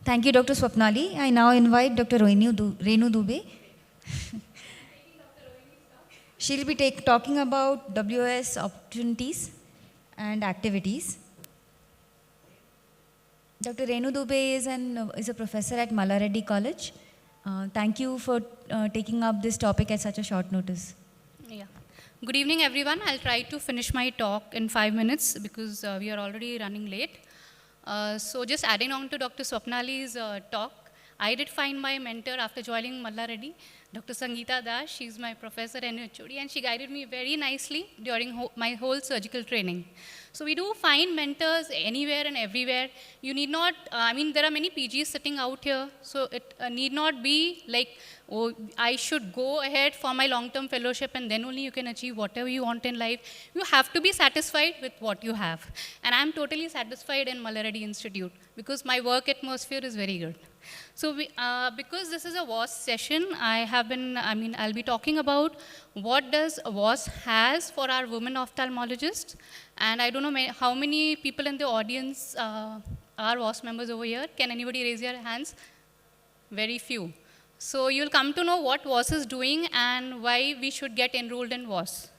Thank you, Dr. Swapnali. I now invite Dr. Renu Dubey. She'll be talking about WS opportunities and activities. Dr. Renu Dubey is a professor at Malla Reddy College. Thank you for taking up this topic at such a short notice. Yeah. Good evening, everyone. I'll try to finish my talk in 5 minutes because we are already running late. So just adding on to Dr. Swapnali's talk, I did find my mentor after joining Malla Reddy, Dr. Sangeeta Das. She's my professor and HOD, and she guided me very nicely during my whole surgical training. So we do find mentors anywhere and everywhere. You need not, there are many PGs sitting out here, so it need not be like, oh, I should go ahead for my long-term fellowship and then only you can achieve whatever you want in life. You have to be satisfied with what you have. And I'm totally satisfied in Malla Reddy Institute because my work atmosphere is very good. So because this is a WAS session, I'll be talking about what does WAS has for our women ophthalmologists. And I don't know how many people in the audience are WAS members over here. Can anybody raise your hands? Very few. So you'll come to know what WAS is doing and why we should get enrolled in WAS.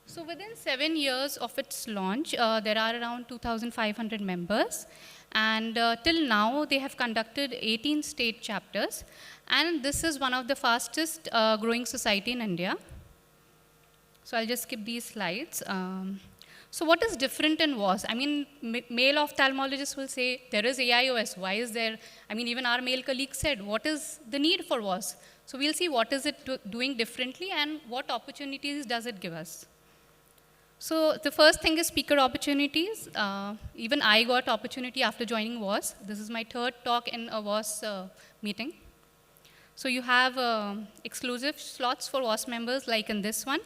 So within 7 years of its launch, there are around 2,500 members. And till now, they have conducted 18 state chapters. And this is one of the fastest growing society in India. So I'll just skip these slides. So what is different in WAS? Male ophthalmologists will say, there is AIOS. Why is there? Even our male colleague said, what is the need for WAS? So we'll see what is it doing differently and what opportunities does it give us. So the first thing is speaker opportunities. Even I got opportunity after joining WAS. This is my third talk in a WAS meeting. So you have exclusive slots for WAS members like in this one.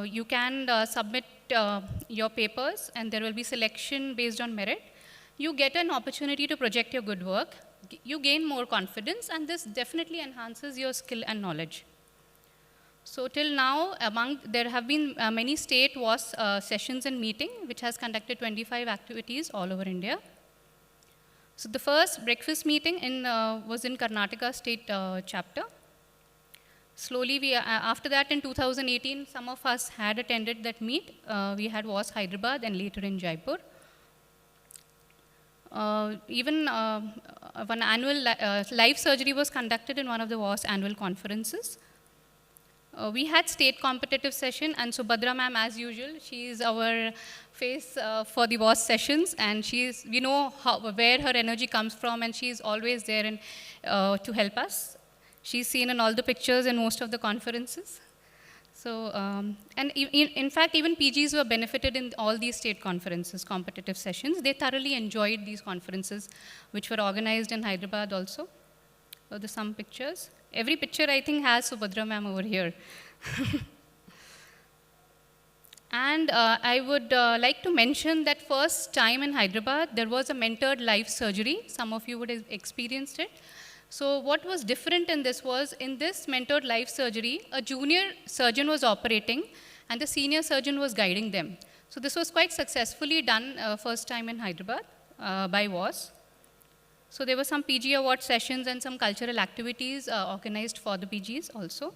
You can submit your papers and there will be selection based on merit. You get an opportunity to project your good work. You gain more confidence and this definitely enhances your skill and knowledge. So till now, there have been many state WAS sessions and meeting, which has conducted 25 activities all over India. So the first breakfast meeting was in Karnataka state chapter. Slowly, after that in 2018, some of us had attended that meet. We had WAS Hyderabad and later in Jaipur. Even one annual live surgery was conducted in one of the WAS annual conferences. We had state competitive session and Subhadra ma'am, as usual, she is our face for the WAS sessions and we know where her energy comes from and she is always there to help us. She's seen in all the pictures in most of the conferences. So, and in fact, even PGs were benefited in all these state conferences, competitive sessions. They thoroughly enjoyed these conferences, which were organized in Hyderabad also. So there's some pictures. Every picture, I think, has Subhadra ma'am over here. And I would like to mention that first time in Hyderabad, there was a mentored live surgery. Some of you would have experienced it. So what was different in this was, in this mentored live surgery, a junior surgeon was operating and the senior surgeon was guiding them. So this was quite successfully done first time in Hyderabad by WAS. So there were some PG award sessions and some cultural activities organized for the PGs also.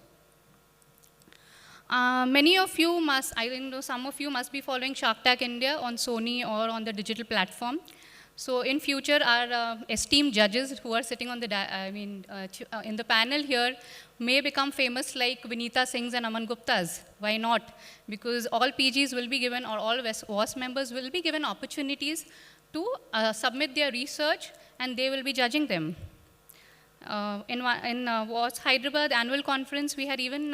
Many of you I know some of you must be following Shark Tank India on Sony or on the digital platform. So in future, our esteemed judges who are sitting on the, in the panel here may become famous like Vinita Singhs and Aman Guptas. Why not? Because all PGs will be given, or all WAS members will be given opportunities to submit their research and they will be judging them. In WAS Hyderabad annual conference, we had even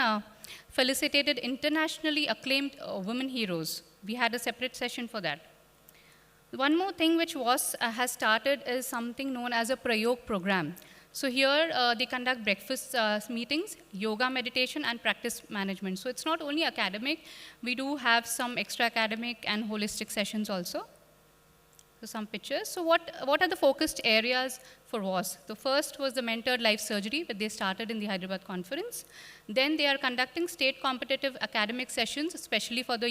felicitated internationally acclaimed women heroes. We had a separate session for that. One more thing which WAS has started is something known as a Prayog program. So here they conduct breakfast meetings, yoga, meditation, and practice management. So it's not only academic, we do have some extra academic and holistic sessions also. So some pictures. So what are the focused areas for WAS? The first was the mentored life surgery, that they started in the Hyderabad conference. Then they are conducting state competitive academic sessions, especially for the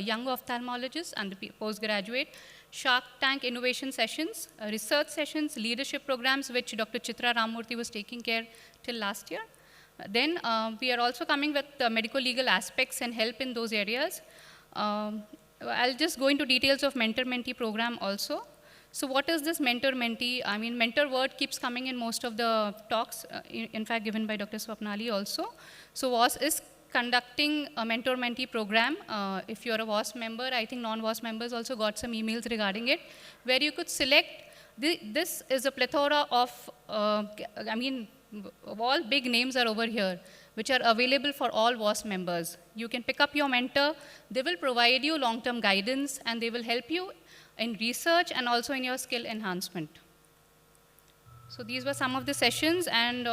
young ophthalmologists and the postgraduate. Shark Tank innovation sessions, research sessions, leadership programs, which Dr. Chitra Ramamurthy was taking care till last year. Then we are also coming with medical legal aspects and help in those areas. I'll just go into details of mentor-mentee program also. So what is this mentor-mentee? I mean, mentor word keeps coming in most of the talks, in fact, given by Dr. Swapnali also. So WAS is conducting a mentor-mentee program. If you're a WAS member, I think non-WAS members also got some emails regarding it, where you could select, this is a plethora of, all big names are over here, which are available for all WAS members. You can pick up your mentor, they will provide you long-term guidance, and they will help you in research and also in your skill enhancement. So these were some of the sessions, and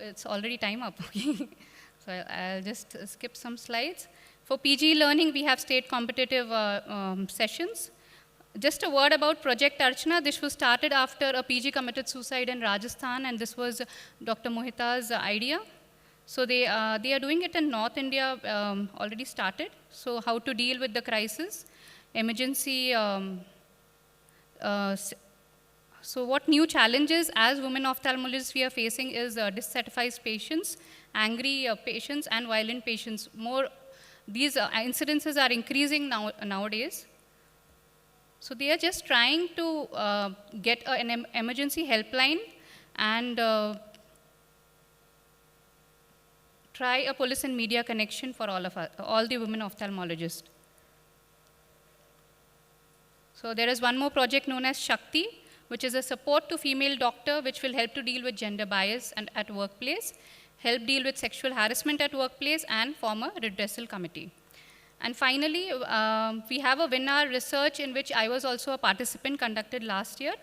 it's already time up, okay? So I'll just skip some slides. For PG learning, we have state competitive sessions. Just a word about Project Archana. This was started after a PG committed suicide in Rajasthan, and this was Dr. Mohita's idea. So they are doing it in North India, already started. So how to deal with the crisis, emergency. So what new challenges as women ophthalmologists we are facing is dissatisfied patients, angry patients, and violent patients. These incidences are increasing nowadays. So they are just trying to get an emergency helpline and try a police and media connection for all of us, all the women ophthalmologists. So there is one more project known as Shakti, which is a support to female doctor, which will help to deal with gender bias and at workplace, help deal with sexual harassment at workplace, and form a redressal committee. And finally, we have a winner research in which I was also a participant conducted last year,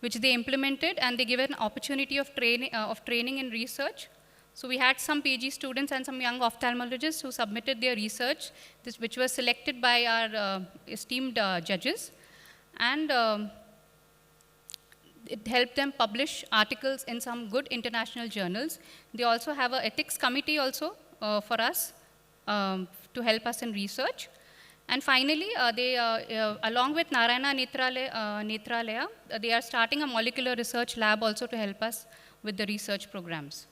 which they implemented, and they gave an opportunity of training in research. So we had some PG students and some young ophthalmologists who submitted their research, which was selected by our esteemed judges. And it helped them publish articles in some good international journals. They also have an ethics committee also for us to help us in research. And finally, they, along with Narayana Netralaya, they are starting a molecular research lab also to help us with the research programs.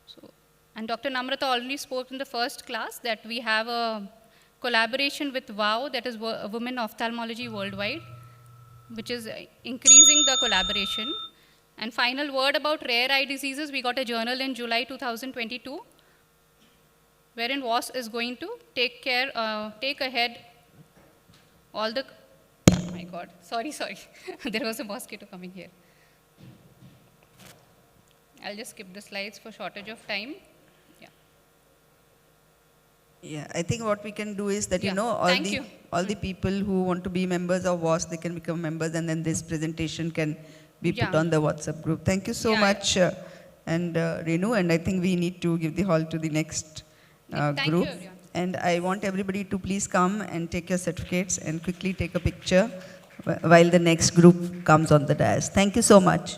So, and Dr. Namrata already spoke in the first class that we have a collaboration with WOW, that is Women Ophthalmology Worldwide, which is increasing the collaboration. And final word about rare eye diseases, we got a journal in July 2022, wherein WOS is going to take ahead all the, oh my God, sorry, there was a mosquito coming here. I'll just skip the slides for shortage of time. Yeah, I think what we can do is that, Yeah, you know, all the people who want to be members of WAS, they can become members, and then this presentation can be put Yeah. on the WhatsApp group. Thank you so much, Renu, and I think we need to give the hall to the next Thank group. you, everyone. And I want everybody to please come and take your certificates and quickly take a picture while the next group comes on the dais. Thank you so much.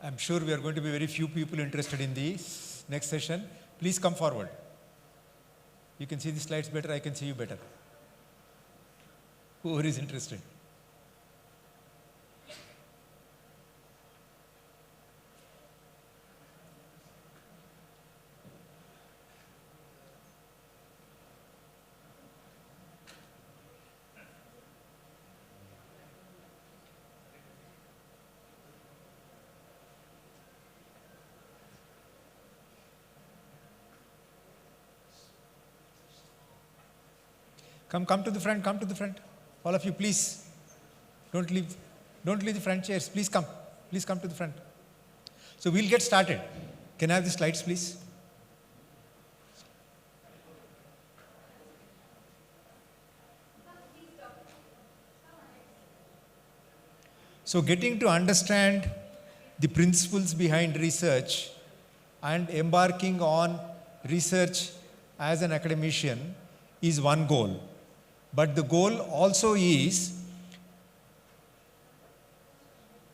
I'm sure we are going to be very few people interested in the next session. Please come forward. You can see the slides better, I can see you better. Whoever is interested. Come to the front, come to the front. All of you, please. Don't leave the front chairs. Please come to the front. So we'll get started. Can I have the slides, please? So getting to understand the principles behind research and embarking on research as an academician is one goal. But the goal also is,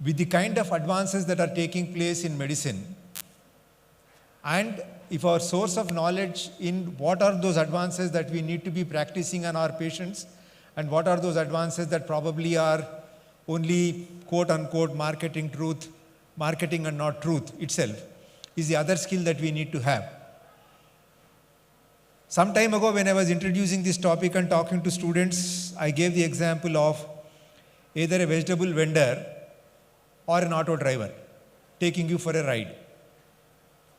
with the kind of advances that are taking place in medicine, and if our source of knowledge in what are those advances that we need to be practicing on our patients, and what are those advances that probably are only quote unquote marketing and not truth itself, is the other skill that we need to have. Some time ago, when I was introducing this topic and talking to students, I gave the example of either a vegetable vendor or an auto driver taking you for a ride.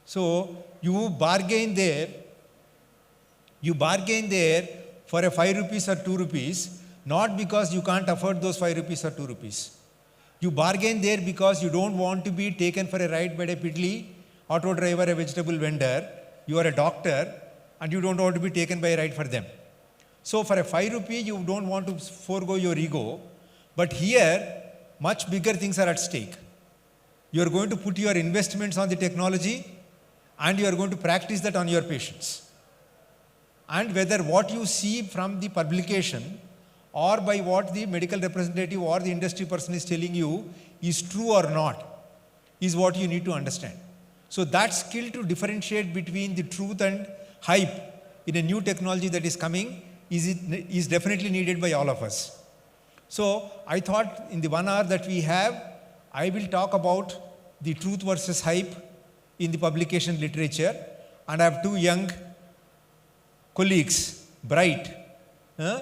So you bargain there for a 5 rupees or 2 rupees, not because you can't afford those 5 rupees or 2 rupees. You bargain there because you don't want to be taken for a ride by a piddly auto driver, a vegetable vendor, you are a doctor, and you don't want to be taken by a ride for them. So for a 5 rupee, you don't want to forego your ego, but here, much bigger things are at stake. You are going to put your investments on the technology, and you are going to practice that on your patients. And whether what you see from the publication or by what the medical representative or the industry person is telling you is true or not, is what you need to understand. So that skill to differentiate between the truth and hype in a new technology that is coming is definitely needed by all of us. So I thought in the 1 hour that we have, I will talk about the truth versus hype in the publication literature, and I have 2 young colleagues, bright,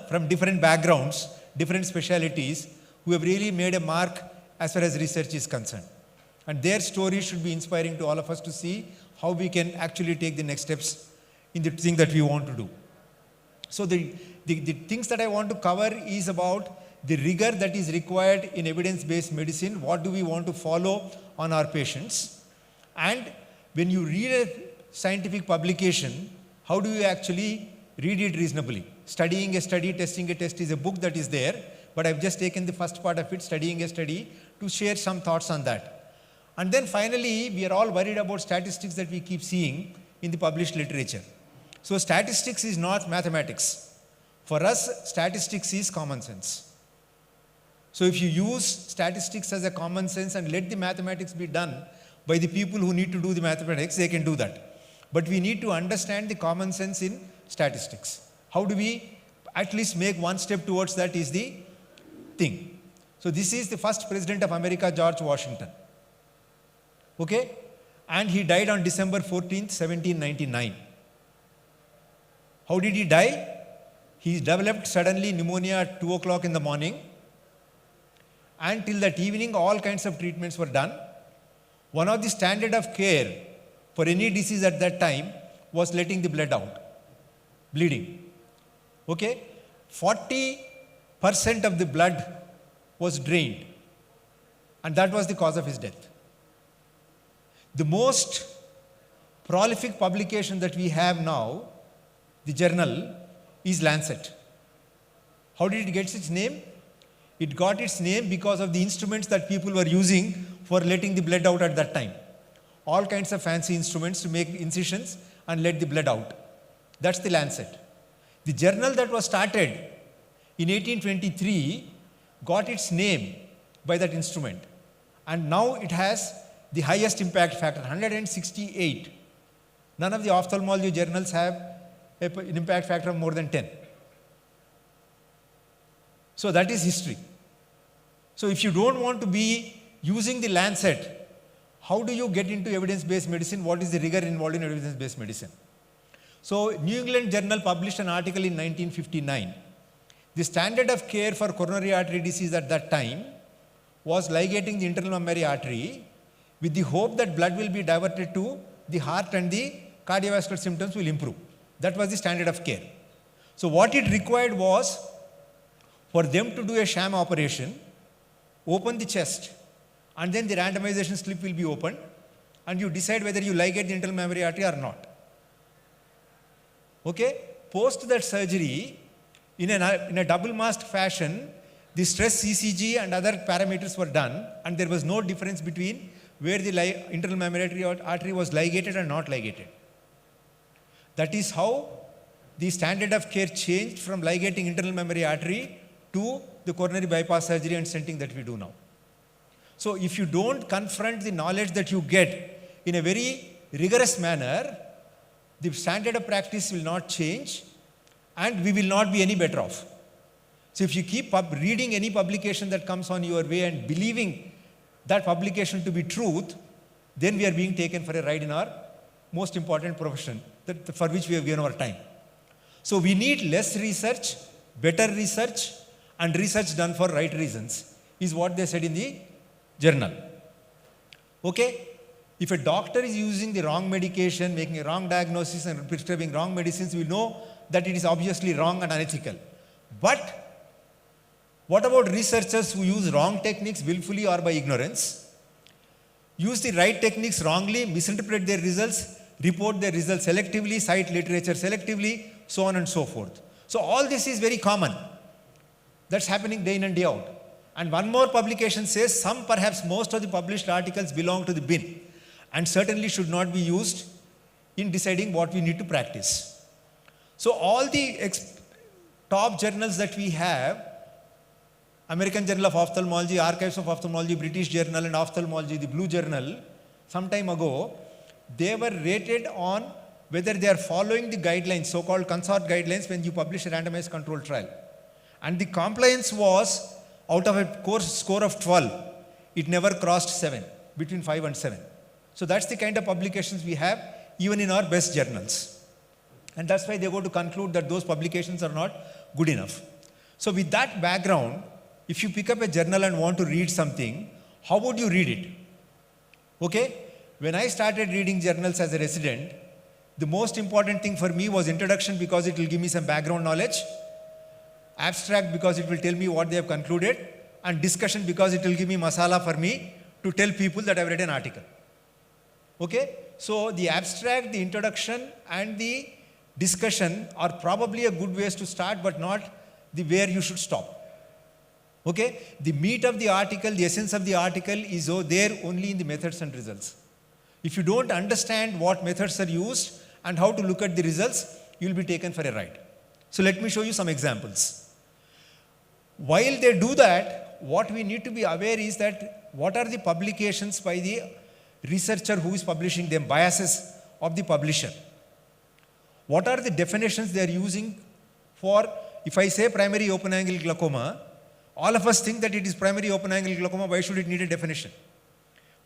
from different backgrounds, different specialities, who have really made a mark as far as research is concerned. And their stories should be inspiring to all of us to see how we can actually take the next steps in the thing that we want to do. So the things that I want to cover is about the rigor that is required in evidence-based medicine. What do we want to follow on our patients? And when you read a scientific publication, how do you actually read it reasonably? Studying a study, testing a test is a book that is there, but I've just taken the first part of it, studying a study, to share some thoughts on that. And then finally, we are all worried about statistics that we keep seeing in the published literature. So statistics is not mathematics. For us, statistics is common sense. So if you use statistics as a common sense and let the mathematics be done by the people who need to do the mathematics, they can do that. But we need to understand the common sense in statistics. How do we at least make one step towards that is the thing. So this is the first president of America, George Washington. Okay? And he died on December 14th, 1799. How did he die? He developed suddenly pneumonia at 2 o'clock in the morning. And till that evening, all kinds of treatments were done. One of the standard of care for any disease at that time was letting the blood out, bleeding. Okay? 40% of the blood was drained, and that was the cause of his death. The most prolific publication that we have now, the journal, is Lancet. How did it get its name? It got its name because of the instruments that people were using for letting the blood out at that time. All kinds of fancy instruments to make incisions and let the blood out. That's the Lancet. The journal that was started in 1823 got its name by that instrument. And now it has the highest impact factor, 168. None of the ophthalmology journals have an impact factor of more than 10. So that is history. So if you don't want to be using the Lancet, how do you get into evidence-based medicine? What is the rigor involved in evidence-based medicine? So New England Journal published an article in 1959. The standard of care for coronary artery disease at that time was ligating the internal mammary artery with the hope that blood will be diverted to the heart and the cardiovascular symptoms will improve. That was the standard of care. So what it required was for them to do a sham operation, open the chest, and then the randomization slip will be opened, and you decide whether you ligate the internal mammary artery or not. Okay? Post that surgery, in a double-masked fashion, the stress ECG and other parameters were done, and there was no difference between where the internal mammary artery was ligated and not ligated. That is how the standard of care changed from ligating internal mammary artery to the coronary bypass surgery and stenting that we do now. So if you don't confront the knowledge that you get in a very rigorous manner, the standard of practice will not change and we will not be any better off. So if you keep reading any publication that comes on your way and believing that publication to be truth, then we are being taken for a ride in our most important profession for which we have given our time. So we need less research, better research, and research done for right reasons, is what they said in the journal. Okay? If a doctor is using the wrong medication, making a wrong diagnosis and prescribing wrong medicines, we know that it is obviously wrong and unethical. But what about researchers who use wrong techniques willfully or by ignorance? use the right techniques wrongly, misinterpret their results, report their results selectively, cite literature selectively, so on and so forth. So all this is very common. That's happening day in and day out. And one more publication says some, perhaps most of the published articles belong to the bin and certainly should not be used in deciding what we need to practice. So all the top journals that we have, American Journal of Ophthalmology, Archives of Ophthalmology, British Journal and Ophthalmology, the Blue Journal, some time ago, they were rated on whether they are following the guidelines, so-called consort guidelines, when you publish a randomized controlled trial. And the compliance was, out of a course score of 12, it never crossed 7, between 5 and 7. So that's the kind of publications we have, even in our best journals. And that's why they go to conclude that those publications are not good enough. So with that background, if you pick up a journal and want to read something, how would you read it? Okay? When I started reading journals as a resident, the most important thing for me was introduction, because it will give me some background knowledge, abstract because it will tell me what they have concluded, and discussion because it will give me masala for me to tell people that I've read an article. Okay? So the abstract, the introduction and the discussion are probably a good ways to start, but not the where you should stop. Okay? The meat of the article, the essence of the article is there only in the methods and results. If you don't understand what methods are used and how to look at the results, you will be taken for a ride. So let me show you some examples. While they do that, what we need to be aware is that what are the publications by the researcher who is publishing them, biases of the publisher. What are the definitions they are using for, if I say primary open angle glaucoma, all of us think that it is primary open angle glaucoma, why should it need a definition?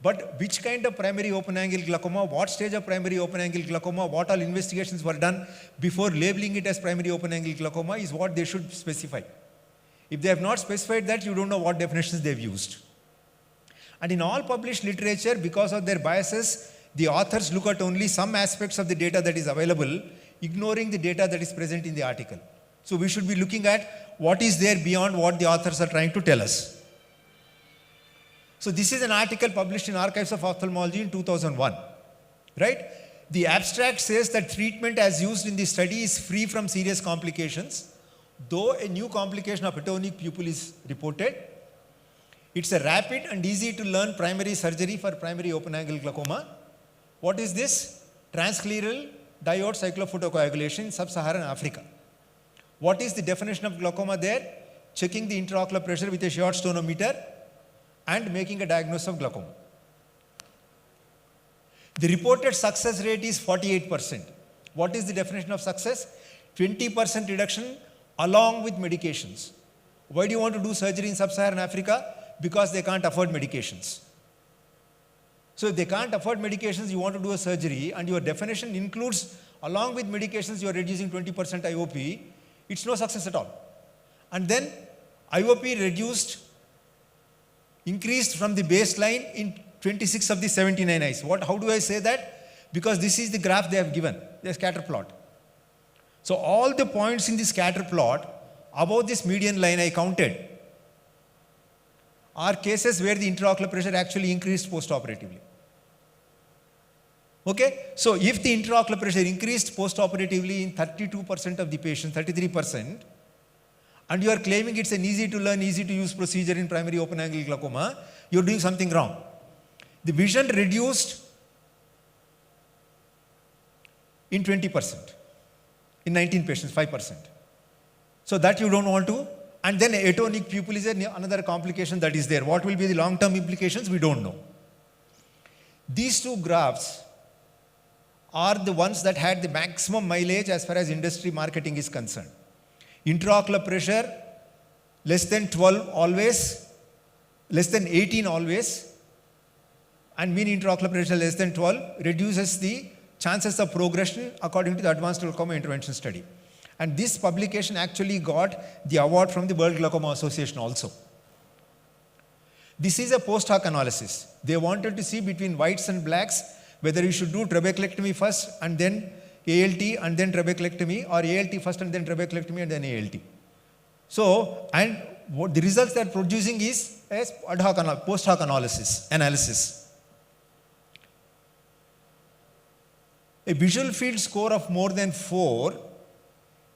But which kind of primary open angle glaucoma, what stage of primary open angle glaucoma, what all investigations were done before labeling it as primary open angle glaucoma is what they should specify. If they have not specified that, you don't know what definitions they've used. And in all published literature, because of their biases, the authors look at only some aspects of the data that is available, ignoring the data that is present in the article. So we should be looking at what is there beyond what the authors are trying to tell us. So this is an article published in Archives of Ophthalmology in 2001, right? The abstract says that treatment as used in the study is free from serious complications, though a new complication of atonic pupil is reported. It's a rapid and easy to learn primary surgery for primary open angle glaucoma. What is this? Transscleral diode cyclophotocoagulation in sub-Saharan Africa. What is the definition of glaucoma there? Checking the intraocular pressure with a short stonometer and making a diagnosis of glaucoma. The reported success rate is 48%. What is the definition of success? 20% reduction along with medications. Why do you want to do surgery in sub-Saharan Africa? Because they can't afford medications. So if they can't afford medications, you want to do a surgery and your definition includes along with medications you are reducing 20% IOP, it's no success at all. And then IOP increased from the baseline in 26 of the 79 eyes. How do I say that? Because this is the graph they have given, the scatter plot. So all the points in the scatter plot above this median line I counted are cases where the intraocular pressure actually increased post-operatively. Okay? So if the intraocular pressure increased post-operatively in 32% of the patients, 33%, and you are claiming it's an easy to learn, easy to use procedure in primary open angle glaucoma, you're doing something wrong. The vision reduced in 20%, in 19 patients, 5%. So that you don't want to. And then atonic pupil is another complication that is there. What will be the long-term implications? We don't know. These two graphs are the ones that had the maximum mileage as far as industry marketing is concerned. Intraocular pressure less than 12 always, less than 18 always, and mean intraocular pressure less than 12 reduces the chances of progression according to the Advanced Glaucoma Intervention Study. And this publication actually got the award from the World Glaucoma Association also. This is a post hoc analysis. They wanted to see between whites and blacks whether you should do trabeculectomy first and then ALT and then trabeculectomy, or ALT first and then trabeculectomy and then ALT. So, and what the results they are producing is as ad hoc post hoc analysis. A visual field score of more than 4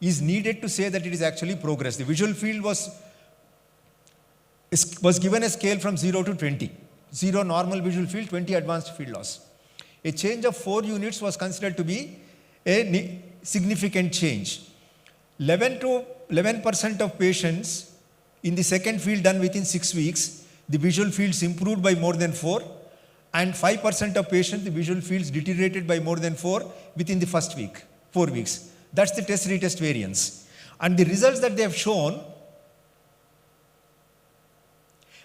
is needed to say that it is actually progress. The visual field was given a scale from 0 to 20. 0 normal visual field, 20 advanced field loss. A change of 4 units was considered to be a significant change. 11% of patients in the second field done within 6 weeks, the visual fields improved by more than 4, and 5% of patients, the visual fields deteriorated by more than 4 within the first week, 4 weeks. That's the test-retest variance. And the results that they have shown,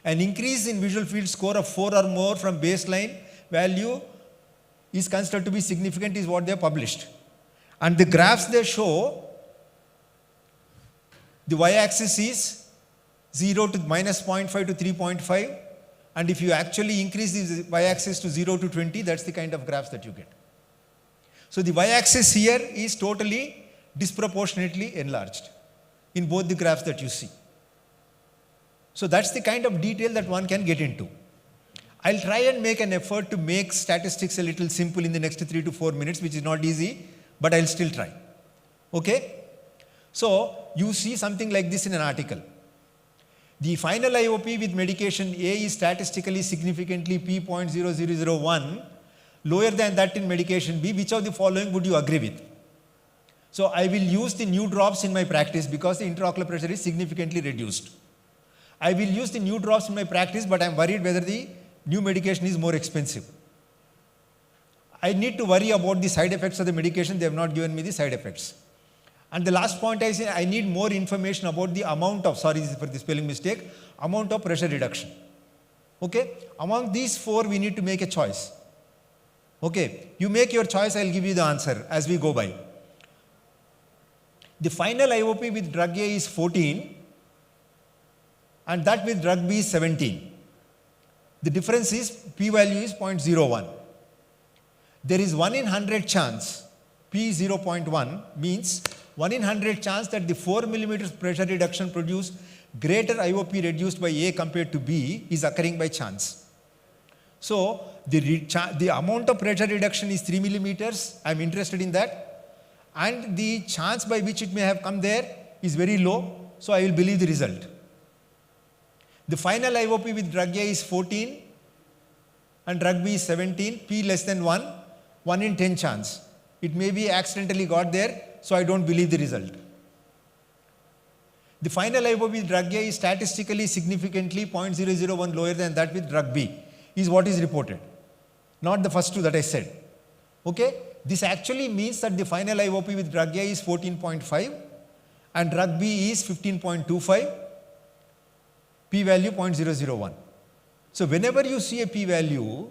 an increase in visual field score of 4 or more from baseline value is considered to be significant, is what they have published. And the graphs they show, the y-axis is 0 to minus 0.5 to 3.5. And if you actually increase the y-axis to 0 to 20, that's the kind of graphs that you get. So the y-axis here is totally disproportionately enlarged in both the graphs that you see. So that's the kind of detail that one can get into. I'll try and make an effort to make statistics a little simple in the next 3 to 4 minutes, which is not easy, but I'll still try. Okay? So you see something like this in an article. The final IOP with medication A is statistically significantly p.0001 lower than that in medication B. Which of the following would you agree with? So I will use the new drops in my practice because the intraocular pressure is significantly reduced. I will use the new drops in my practice, but I am worried whether the new medication is more expensive. I need to worry about the side effects of the medication. They have not given me the side effects. And the last point I say, I need more information about the amount of, sorry for the spelling mistake, amount of pressure reduction. Okay? Among these 4, we need to make a choice. Okay? You make your choice, I'll give you the answer as we go by. The final IOP with drug A is 14, and that with drug B is 17. The difference is, p-value is 0.01. There is 1 in 100 chance, p 0.1 means 1 in 100 chance that the 4 millimeters pressure reduction produce greater IOP reduced by A compared to B is occurring by chance. So the amount of pressure reduction is 3 millimeters. I am interested in that. And the chance by which it may have come there is very low. So I will believe the result. The final IOP with drug A is 14 and drug B is 17, p less than 1, 1 in 10 chance. It may be accidentally got there, so I don't believe the result. The final IOP with drug A is statistically significantly 0.001 lower than that with drug B, is what is reported. Not the first 2 that I said. Okay? This actually means that the final IOP with drug A is 14.5 and drug B is 15.25, p-value 0.001. So whenever you see a p-value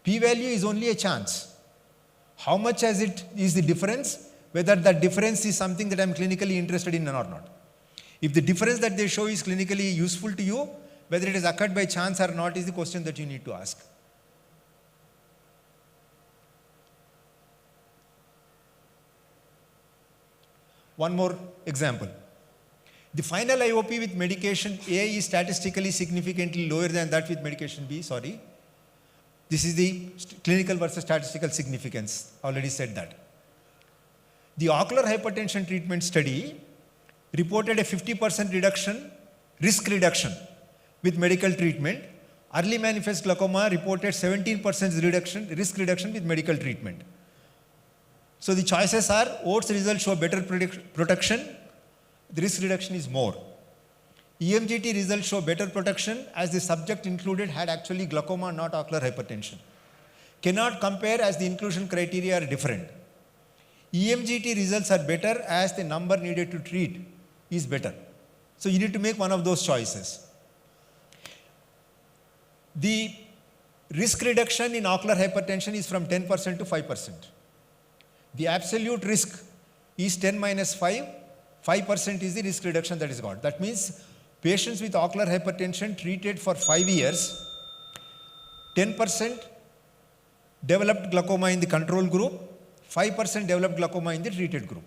is only a chance. How much is the difference? Whether that difference is something that I am clinically interested in or not. If the difference that they show is clinically useful to you, whether it has occurred by chance or not is the question that you need to ask. One more example. The final IOP with medication A is statistically significantly lower than that with medication B, sorry. This is the clinical versus statistical significance, already said that. The ocular hypertension treatment study reported a 50% risk reduction with medical treatment. Early manifest glaucoma reported 17% risk reduction with medical treatment. So the choices are, OATS results show better protection, the risk reduction is more. EMGT results show better protection as the subject included had actually glaucoma, not ocular hypertension. Cannot compare as the inclusion criteria are different. EMGT results are better as the number needed to treat is better. So you need to make one of those choices. The risk reduction in ocular hypertension is from 10% to 5%. The absolute risk is 10 minus 5. 5% is the risk reduction that is got. That means patients with ocular hypertension treated for 5 years, 10% developed glaucoma in the control group, 5% developed glaucoma in the treated group.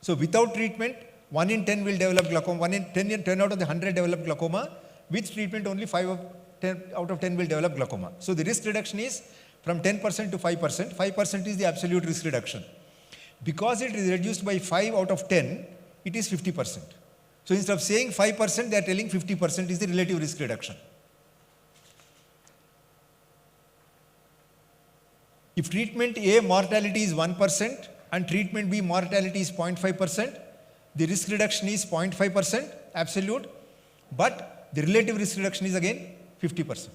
So without treatment, 1 in 10 will develop glaucoma, 1 in 10 out of the 100 develop glaucoma. With treatment, only 5 out of 10 will develop glaucoma. So the risk reduction is from 10% to 5%. 5% is the absolute risk reduction. Because it is reduced by 5 out of 10, it is 50%. So instead of saying 5%, they are telling 50% is the relative risk reduction. If treatment A mortality is 1% and treatment B mortality is 0.5%, the risk reduction is 0.5% absolute, but the relative risk reduction is again 50%.